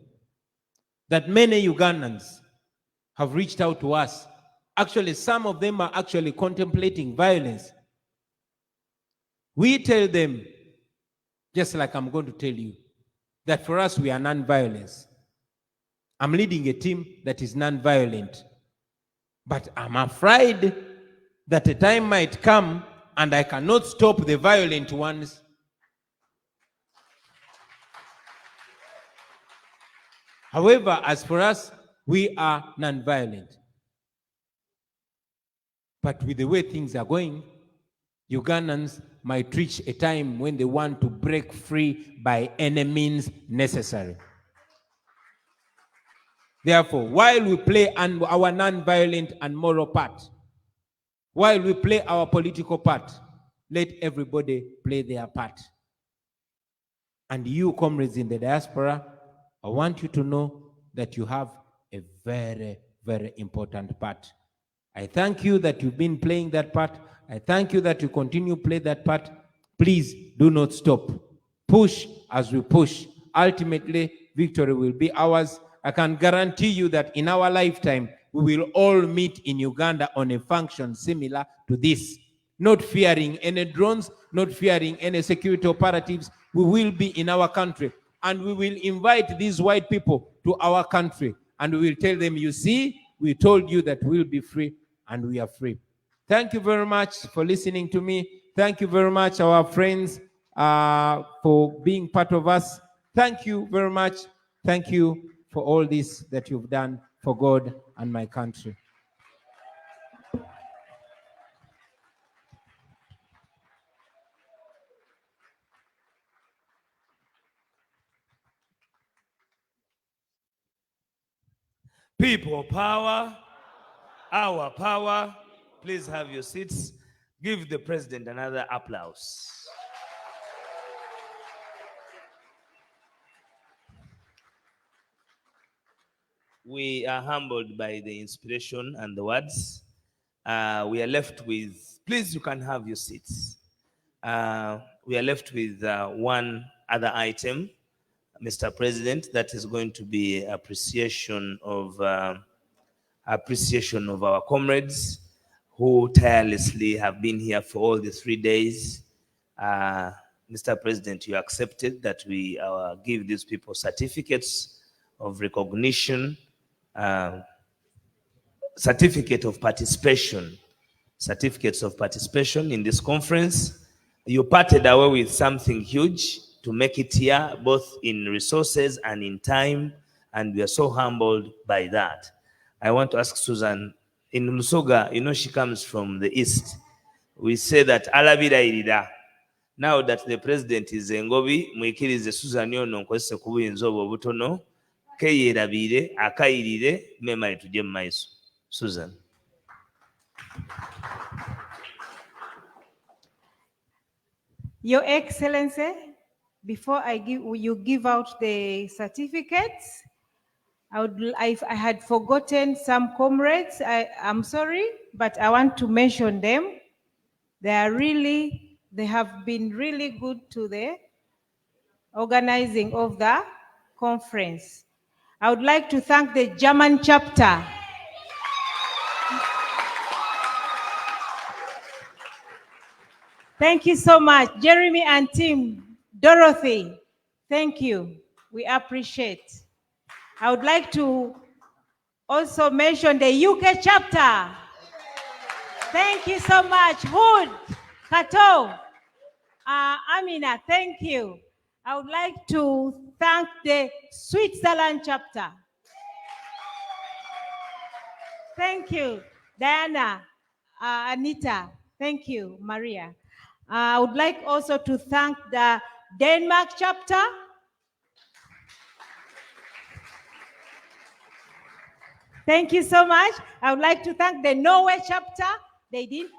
that many Ugandans have reached out to us. Actually, some of them are actually contemplating violence. We tell them, just like I'm going to tell you, that for us we are non-violence. I'm leading a team that is non-violent. But I'm afraid that a time might come and I cannot stop the violent ones. However, as for us, we are non-violent. But with the way things are going, Ugandans might reach a time when they want to break free by any means necessary. Therefore, while we play our non-violent and moral part, while we play our political part, let everybody play their part. And you, comrades in the diaspora, I want you to know that you have a very, very important part. I thank you that you've been playing that part. I thank you that you continue to play that part. Please do not stop. Push as we push. Ultimately, victory will be ours. I can guarantee you that in our lifetime, we will all meet in Uganda on a function similar to this. Not fearing any drones, not fearing any security operatives. We will be in our country, and we will invite these white people to our country, and we will tell them, you see, we told you that we'll be free, and we are free. Thank you very much for listening to me. Thank you very much, our friends, for being part of us. Thank you very much. Thank you for all this that you've done for God and my country. People power, our power. Please have your seats. Give the president another applause. We are humbled by the inspiration and the words. We are left with, please, you can have your seats. We are left with one other item, Mr. President, that is going to be appreciation of our comrades who tirelessly have been here for all the 3 days. Mr. President, you accepted that we give these people certificates of recognition, certificates of participation in this conference. You parted away with something huge to make it here, both in resources and in time, and we are so humbled by that. I want to ask Susan, in Lusoga, you know she comes from the east. We say that alabira irida. Now that the president is Ngobi, mwikirize Susan yono nkozese ku buyinza obwo obutono, keyerabire, akayirire, mema tujje mu maiso. Susan. Your Excellency, before you give out the certificates, I had forgotten some comrades. I'm sorry, but I want to mention them. They have been really good to the organizing of the conference. I would like to thank the German chapter. Thank you so much, Jeremy and team. Dorothy, thank you. We appreciate. I would like to also mention the UK chapter. Thank you so much. Hood, Kato, Amina, thank you. I would like to thank the Switzerland chapter. Thank you, Diana, Anita, thank you, Maria. I would like also to thank the Denmark chapter. Thank you so much. I would like to thank the Norway chapter. They didn't,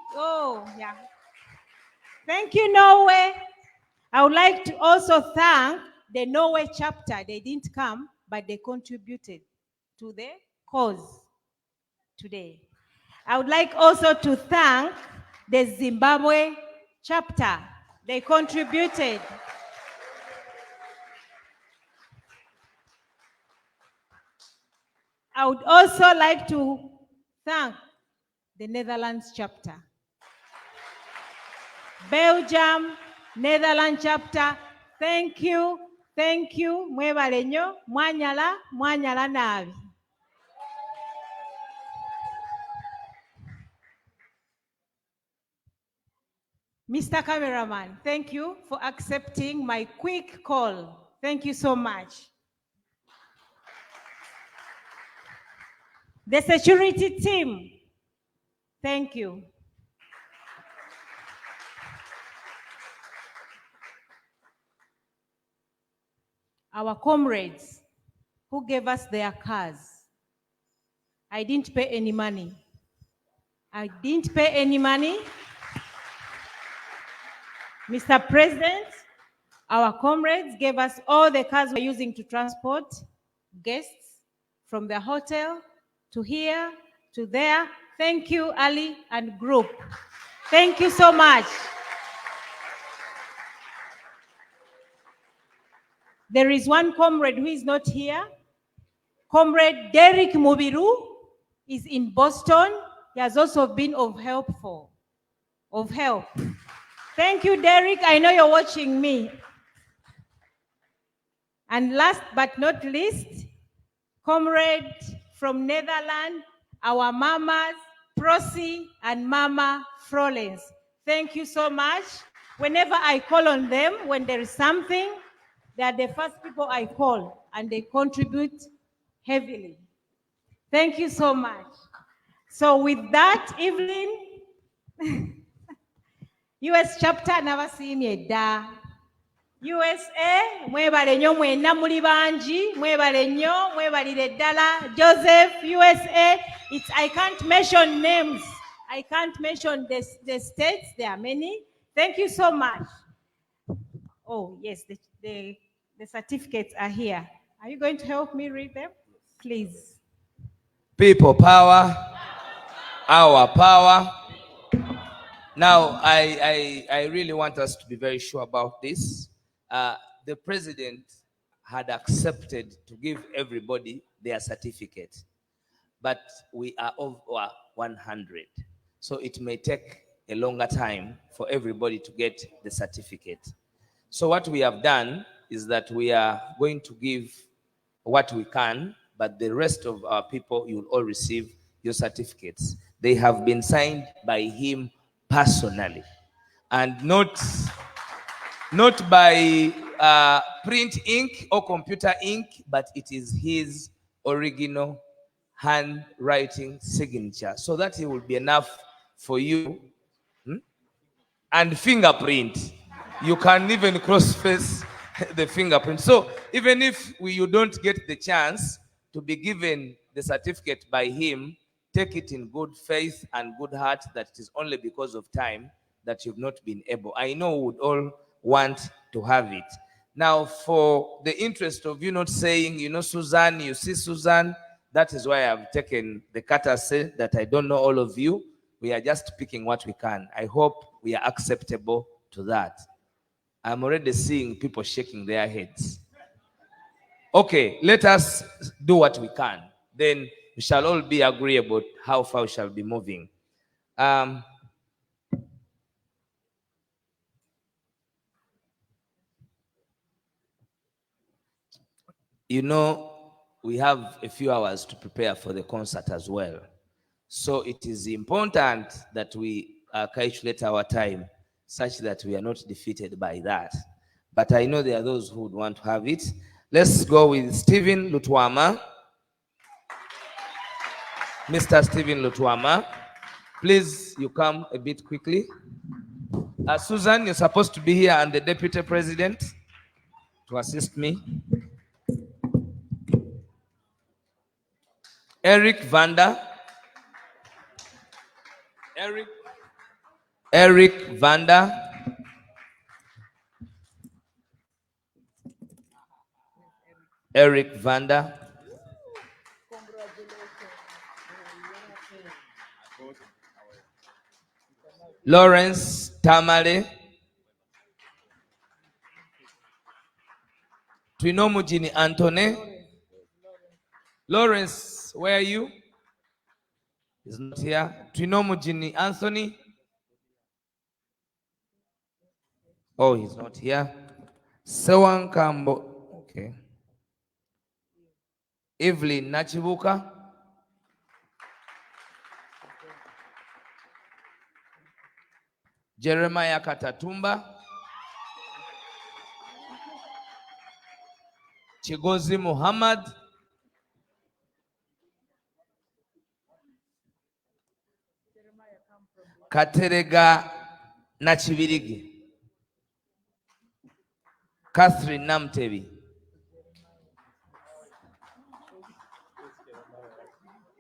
yeah. Thank you, Norway. I would like to also thank the Norway chapter. They didn't come, but they contributed to the cause today. I would like also to thank the Zimbabwe chapter. They contributed. I would also like to thank the Netherlands chapter. Belgium, Netherlands chapter, thank you. Thank you. Mwebale nnyo. Mwanyala naabi. Mr. Cameraman, thank you for accepting my quick call. Thank you so much. The security team, thank you. Our comrades who gave us their cars. I didn't pay any money. I didn't pay any money. Mr. President, our comrades gave us all the cars we're using to transport guests from the hotel to here, to there. Thank you, Ali and group. Thank you so much. There is one comrade who is not here. Comrade Derek Mubiru is in Boston. He has also been of help. Thank you, Derek. I know you're watching me. And last but not least, comrade from Netherlands, our mamas, Prosi and Mama Frolens. Thank you so much. Whenever I call on them, when there is something, they are the first people I call, and they contribute heavily. Thank you so much. So with that, Evelyn, US chapter nabasiimye dda. USA, mwebale nnyo mwenna muli bangi, mwebale nnyo, mwebalire ddala. Joseph, USA, I can't mention names. I can't mention the states, there are many. Thank you so much. Oh, yes, the certificates are here. Are you going to help me read them? Please. People power, our power. Now, I really want us to be very sure about this. The president had accepted to give everybody their certificate, but we are over 100. So it may take a longer time for everybody to get the certificate. So what we have done is that we are going to give what we can, but the rest of our people, you will all receive your certificates. They have been signed by him personally, and not by print ink or computer ink, but it is his original handwriting signature, so that it will be enough for you. And fingerprint, you can even cross-face the fingerprint. So even if you don't get the chance to be given the certificate by him, take it in good faith and good heart that it is only because of time that you've not been able. I know we would all want to have it. Now, for the interest of you not saying, you know, Susan, you see Susan, that is why I've taken the courtesy that I don't know all of you. We are just picking what we can. I hope we are acceptable to that. I'm already seeing people shaking their heads. Okay, let us do what we can. Then we shall all be agreeable how far we shall be moving. You know, we have a few hours to prepare for the concert as well. So it is important that we calculate our time such that we are not defeated by that. But I know there are those who would want to have it. Let's go with Stephen Lutwama. Mr. Stephen Lutwama, please, you come a bit quickly. Susan, you're supposed to be here, and the Deputy President to assist me. Eric Vanda. Eric Vanda. Eric Vanda. Lawrence Tamale. Twinomujini Antone. Lawrence, where are you? He's not here. Twinomujini Anthony. Oh, he's not here. Sewan Kambo. Okay. Evelyn Nachibuka. Jeremiah Katatumba. Chigozi Muhammad. Katerega Nachibirigi. Catherine Namtebi.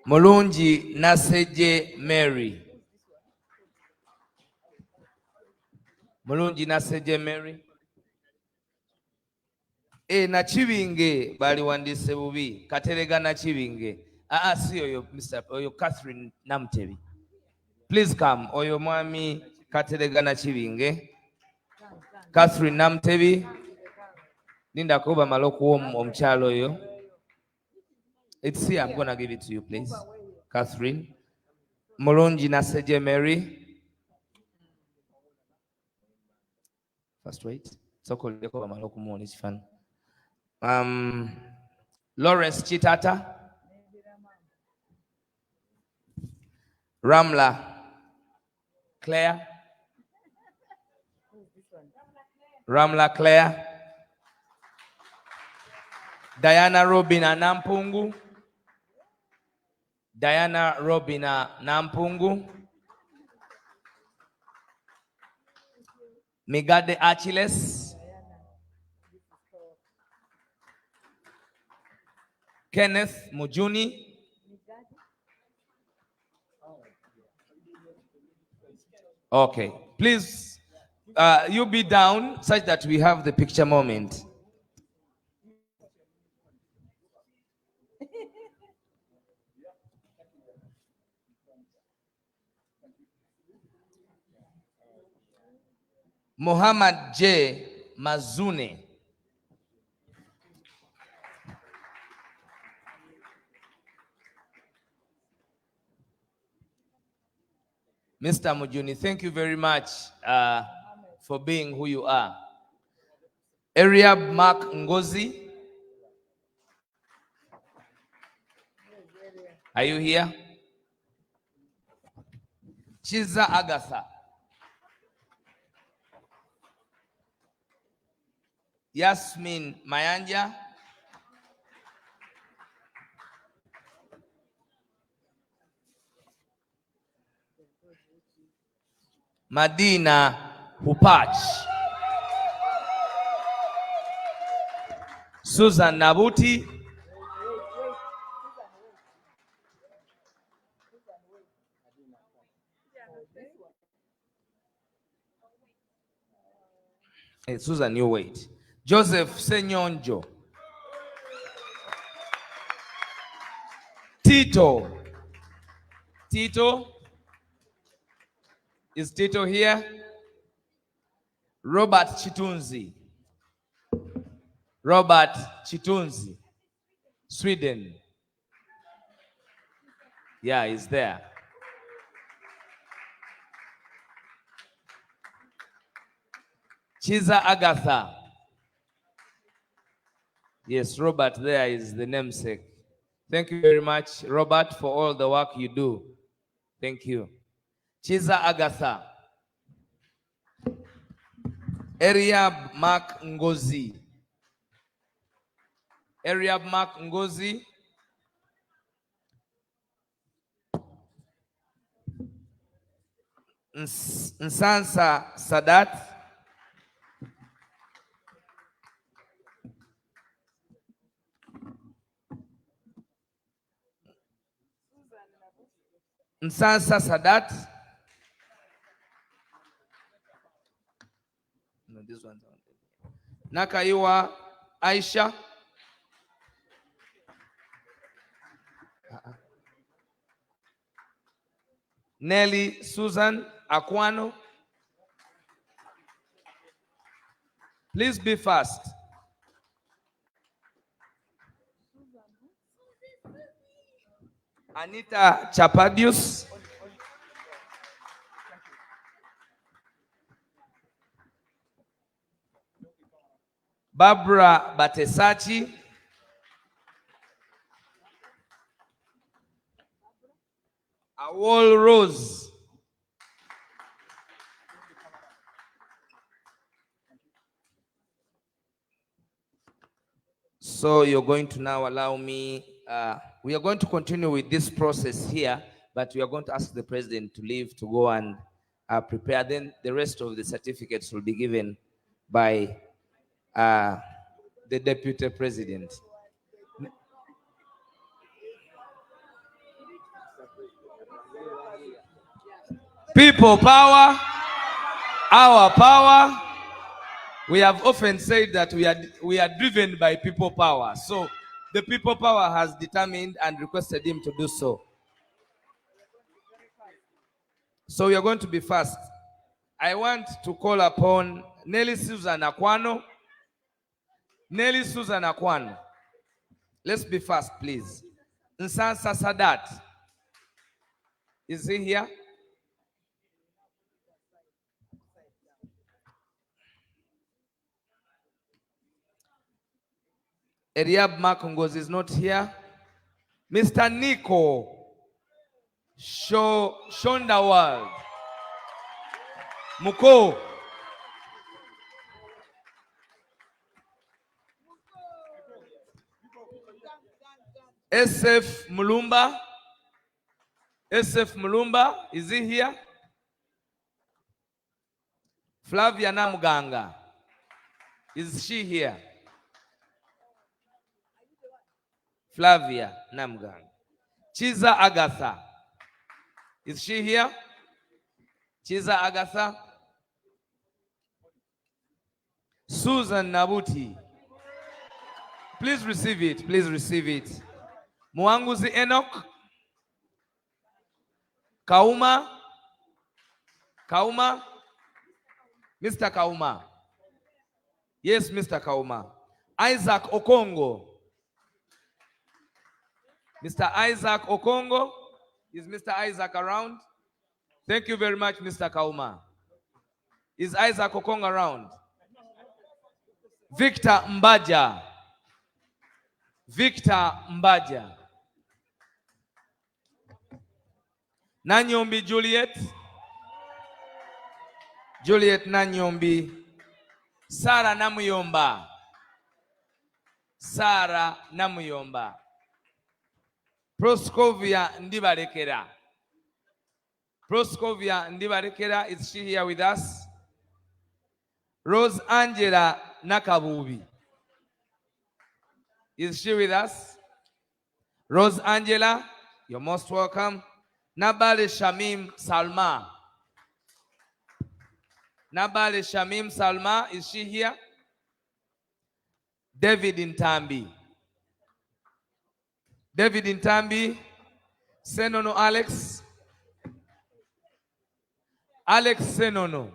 Mulungi Naseje Mary. Mulungi Naseje Mary. Nachibinge bali wandise bubi. Katerega Nachibinge. Si oyo Mr. Oyo Catherine Namtebi. Please come. Oyo mwami Katerega Nachibinge. Catherine Namtebi. Ninda kuba maloku omchalo yo. It's here. I'm gonna give it to you, please. Catherine. Mulungi Naseje Mary. First wait. So called maloku mo is fun. Lawrence Chitata. Ramla Claire. Ramla Claire. Diana Robina Nampungu. Diana Robina Nampungu. Migade Achilles. Kenneth Mujuni. Okay, please, you be down such that we have the picture moment. Muhammad J. Mazune. Mr. Mujuni, thank you very much for being who you are. Ariab Mark Ngozi. Are you here? Chiza Agatha. Yasmin Mayanja. Madina Hupach. Susan Nabuti. Hey, Susan, you wait. Joseph Senyonjo. Tito. Tito. Is Tito here? Robert Chitunzi. Robert Chitunzi. Sweden. Yeah, he's there. Chiza Agatha. Yes, Robert there is the namesake. Thank you very much, Robert, for all the work you do. Thank you. Chiza Agatha. Ariab Mark Ngozi. Ariab Mark Ngozi. Nsansa Sadat. Nsansa Sadat. No, this one's on. Nakaiwa Aisha. Nelly Susan Aquano. Please be fast. Anita Chapadius. Barbara Batesachi, Awol Rose, so you're going to now allow me, we are going to continue with this process here, but we are going to ask the president to leave to go and prepare. Then the rest of the certificates will be given by the deputy president. People power, our power. We have often said that we are driven by people power. So the people power has determined and requested him to do so. So we are going to be fast. I want to call upon Nelly Susan Aquano. Nelly Susan Aquano. Let's be fast, please. Nsansa Sadat. Is he here? Eliab Makongos is not here. Mr. Nico Shondawald. Muko. SF Mulumba. SF Mulumba, is he here? Flavia Namuganga. Is she here? Flavia Namuganga. Chiza Agatha. Is she here? Chiza Agatha. Susan Nabuti. Please receive it. Please receive it. Mwanguzi Enoch. Kauma. Kauma. Mr. Kauma. Yes, Mr. Kauma. Isaac Okongo. Mr. Isaac Okongo. Is Mr. Isaac around? Thank you very much, Mr. Kauma. Is Isaac Okongo around? Victor Mbaja. Victor Mbaja. Nanyombi Juliet. Juliet Nanyombi. Sarah Namuyomba. Sarah Namuyomba. Proscovia Ndibarekera. Proscovia Ndibarekera, is she here with us? Rose Angela Nakabubi. Is she with us? Rose Angela, you're most welcome. Nabale Shamim Salma. Nabale Shamim Salma, is she here? David Intambi. David Intambi. Senono Alex. Alex Senono.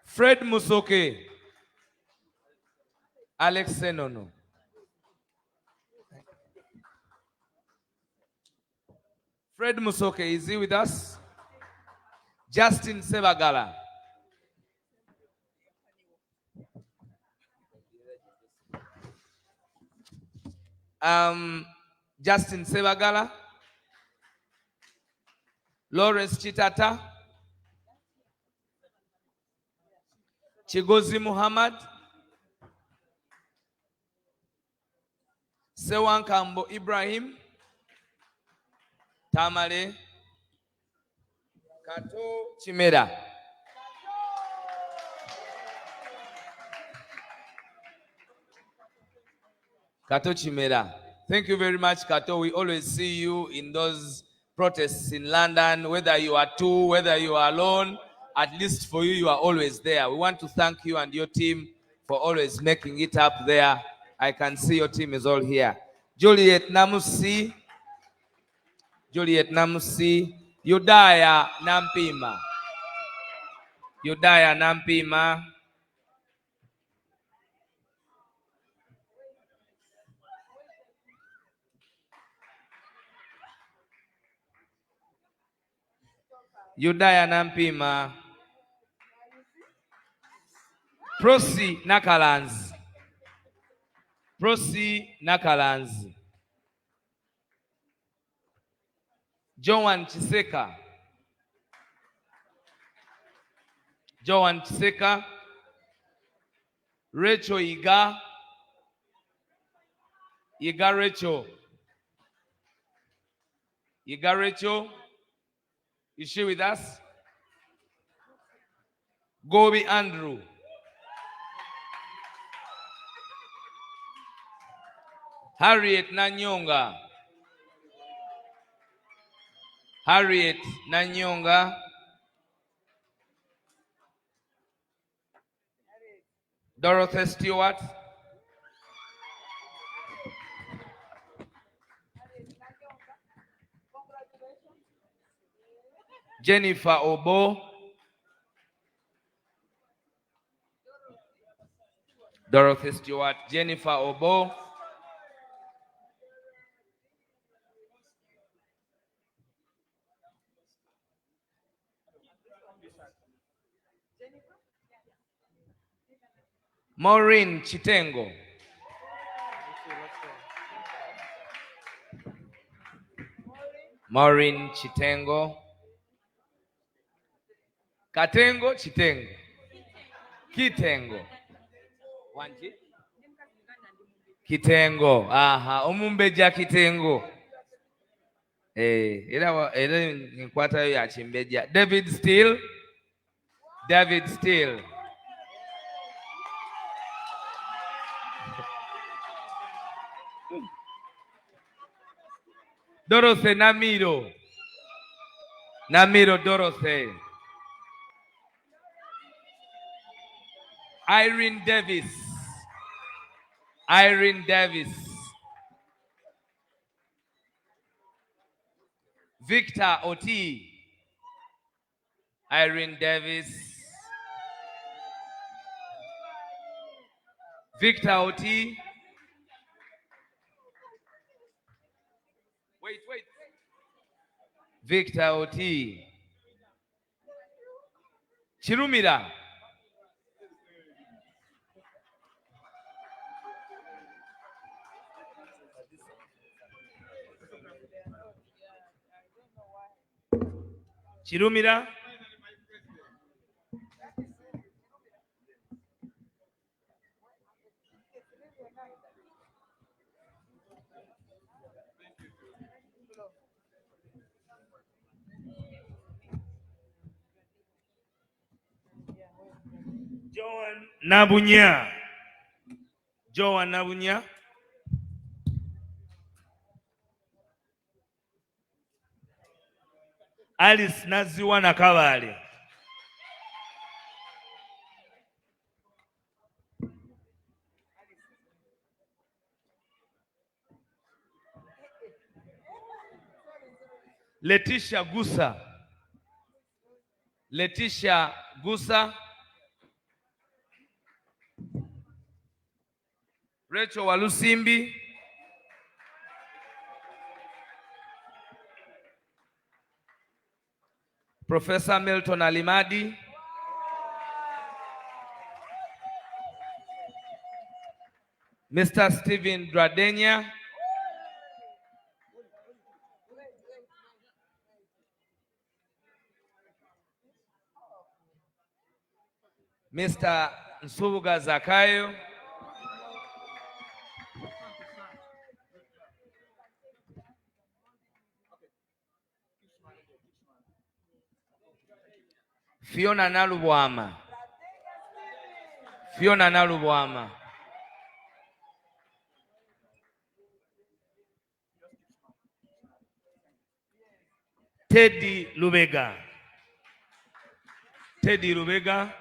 Fred Musoke. Alex Senono. Fred Musoke, is he with us? Justin Sebagala. Justin Sebagala. Lawrence Chitata. Chigozi Muhammad. Sewan Kambo Ibrahim. Tamale. Kato Chimera. Kato Chimera. Thank you very much, Kato. We always see you in those protests in London, whether you are two, whether you are alone. At least for you, you are always there. We want to thank you and your team for always making it up there. I can see your team is all here. Juliet Namusi. Juliet Namusi. Yudaya Nampima. Yudaya Nampima. Yudaya Nampima. Prosi Nakalanz. Prosi Nakalanz. Joan Chiseka. Joan Chiseka. Rachel Iga. Iga Rachel. Iga Rachel. Is she with us? Bobi Andrew. Harriet Nanyonga. Harriet Nanyonga. Dorothy Stewart. Jennifer Obo. Dorothy Stewart. Jennifer Obo. Maureen Chitengo. Maureen Chitengo. Katengo Chitengo. Kitengo. Wanji? Kitengo. Aha. Omumbeja Kitengo. Era nkwata yo ya Chimbeja. David Steele. David Steele. Dorothy Namiro. Namiro Dorothy. Irene Davis. Irene Davis. Victor Oti. Irene Davis. Victor Oti. Wait. Victor Oti. Chirumira. Chirumira. Joan Nabunya. Joan Nabunya. Alice Naziwa Nakabale. Letitia Gusa. Letitia Gusa. Rachel Walusimbi. Professor Milton Alimadi. Mr. Stephen Dradenya. Mr. Nsubuga Zakayo. Fiona Nalubwama. Fiona Nalubwama. Teddy Lubega. Teddy Lubega.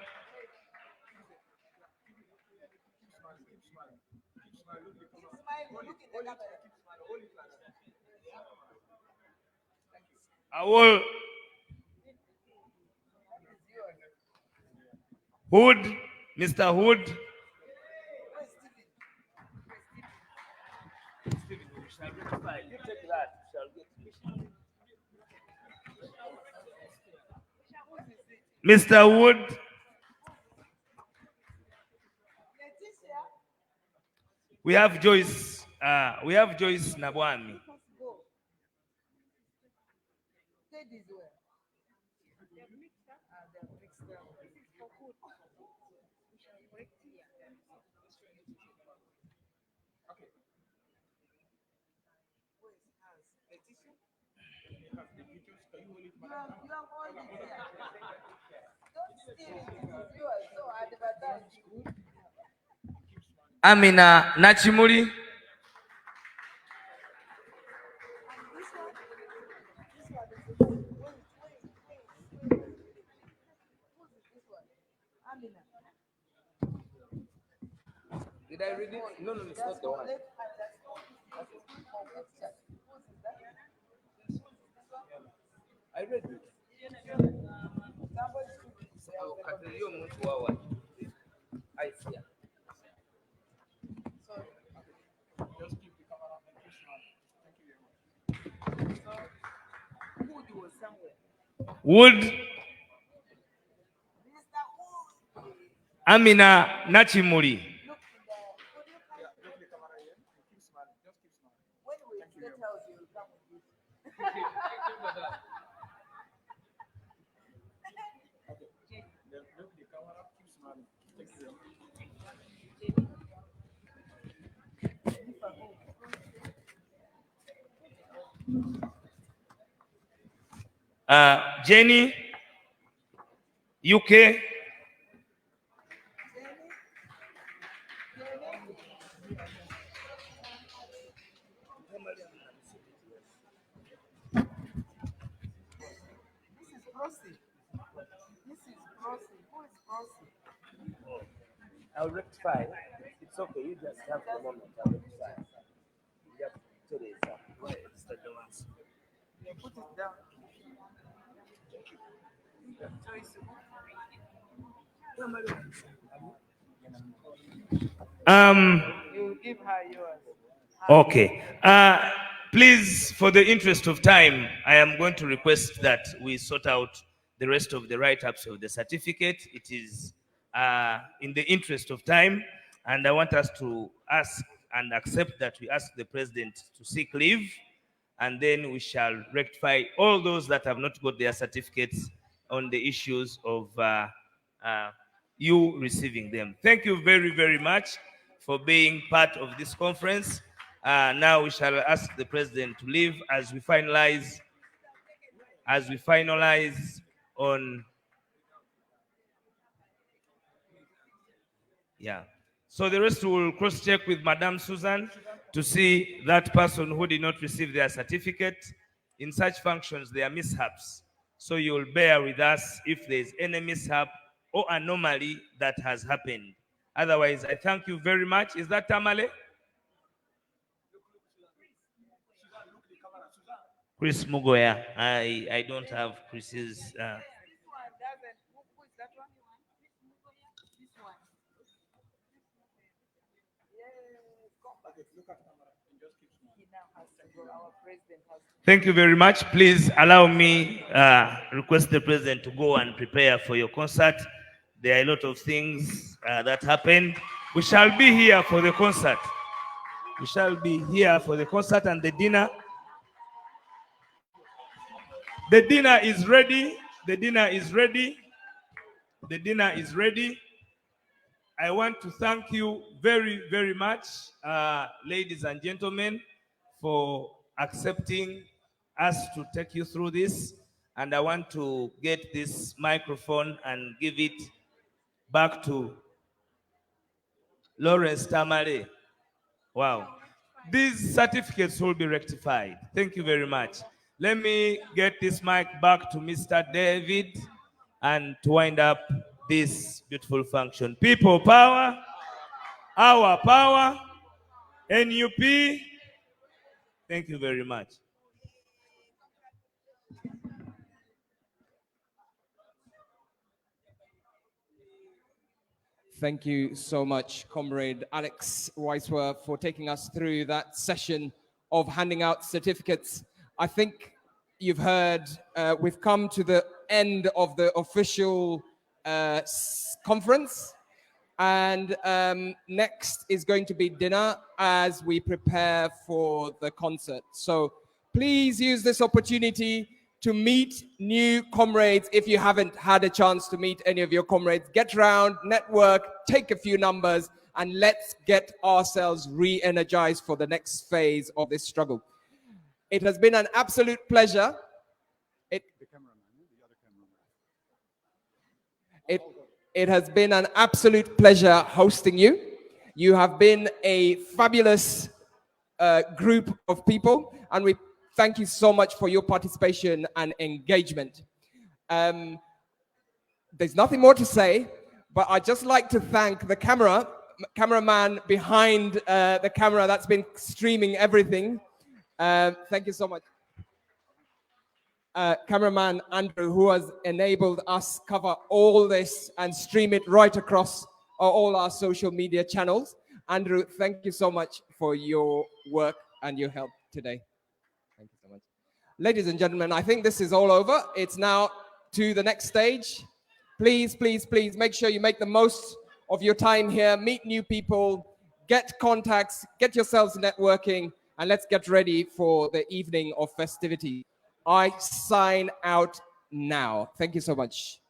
Awol Hood, Mr. Hood. Stephen, we shall rectify. You take that. We shall get Mr. Wood. We have Joyce. We have Joyce Nabwami. Amina Nachimuli. Did I read it? No, it's not the one. I read it. I see. Wood. Amina Nachimuli. Jenny, UK. I'll rectify. It's okay. You just have the moment. I'll rectify. You have 2 days. It's the ones. Put it down. You give her yours. Okay. Please, for the interest of time, I am going to request that we sort out the rest of the write-ups of the certificate. It is in the interest of time, and I want us to ask and accept that we ask the president to seek leave, and then we shall rectify all those that have not got their certificates on the issues of you receiving them. Thank you very, very much for being part of this conference. Now we shall ask the president to leave as we finalize on, yeah. So the rest will cross-check with Madame Susan to see that person who did not receive their certificate. In such functions, there are mishaps. So you'll bear with us if there's any mishap or anomaly that has happened. Otherwise, I thank you very much. Is that Tamale? Chris Mugoya. I don't have Chris's. Thank you very much. Please allow me request the president to go and prepare for your concert. There are a lot of things that happen. We shall be here for the concert. We shall be here for the concert and the dinner. The dinner is ready. The dinner is ready. The dinner is ready. I want to thank you very, very much, ladies and gentlemen, for accepting us to take you through this. And I want to get this microphone and give it back to Lawrence Tamale. Wow. These certificates will be rectified. Thank you very much. Let me get this mic back to Mr. David and to wind up this beautiful function. People power, our power, NUP. Thank you very much. Thank you so much, Comrade Alex Weiswer, for taking us through that session of handing out certificates. I think you've heard, we've come to the end of the official conference. And next is going to be dinner as we prepare for the concert. So please use this opportunity to meet new comrades. If you haven't had a chance to meet any of your comrades, get round, network, take a few numbers, and let's get ourselves re-energized for the next phase of this struggle. It has been an absolute pleasure. It has been an absolute pleasure hosting you. You have been a fabulous group of people, and we thank you so much for your participation and engagement. There's nothing more to say, but I'd just like to thank the cameraman behind the camera that's been streaming everything. Thank you so much. Cameraman Andrew, who has enabled us cover all this and stream it right across all our social media channels. Andrew, thank you so much for your work and your help today. Thank you so much. Ladies and gentlemen, I think this is all over. It's now to the next stage. Please, please, please make sure you make the most of your time here, meet new people, get contacts, get yourselves networking, and let's get ready for the evening of festivity. I sign out now. Thank you so much.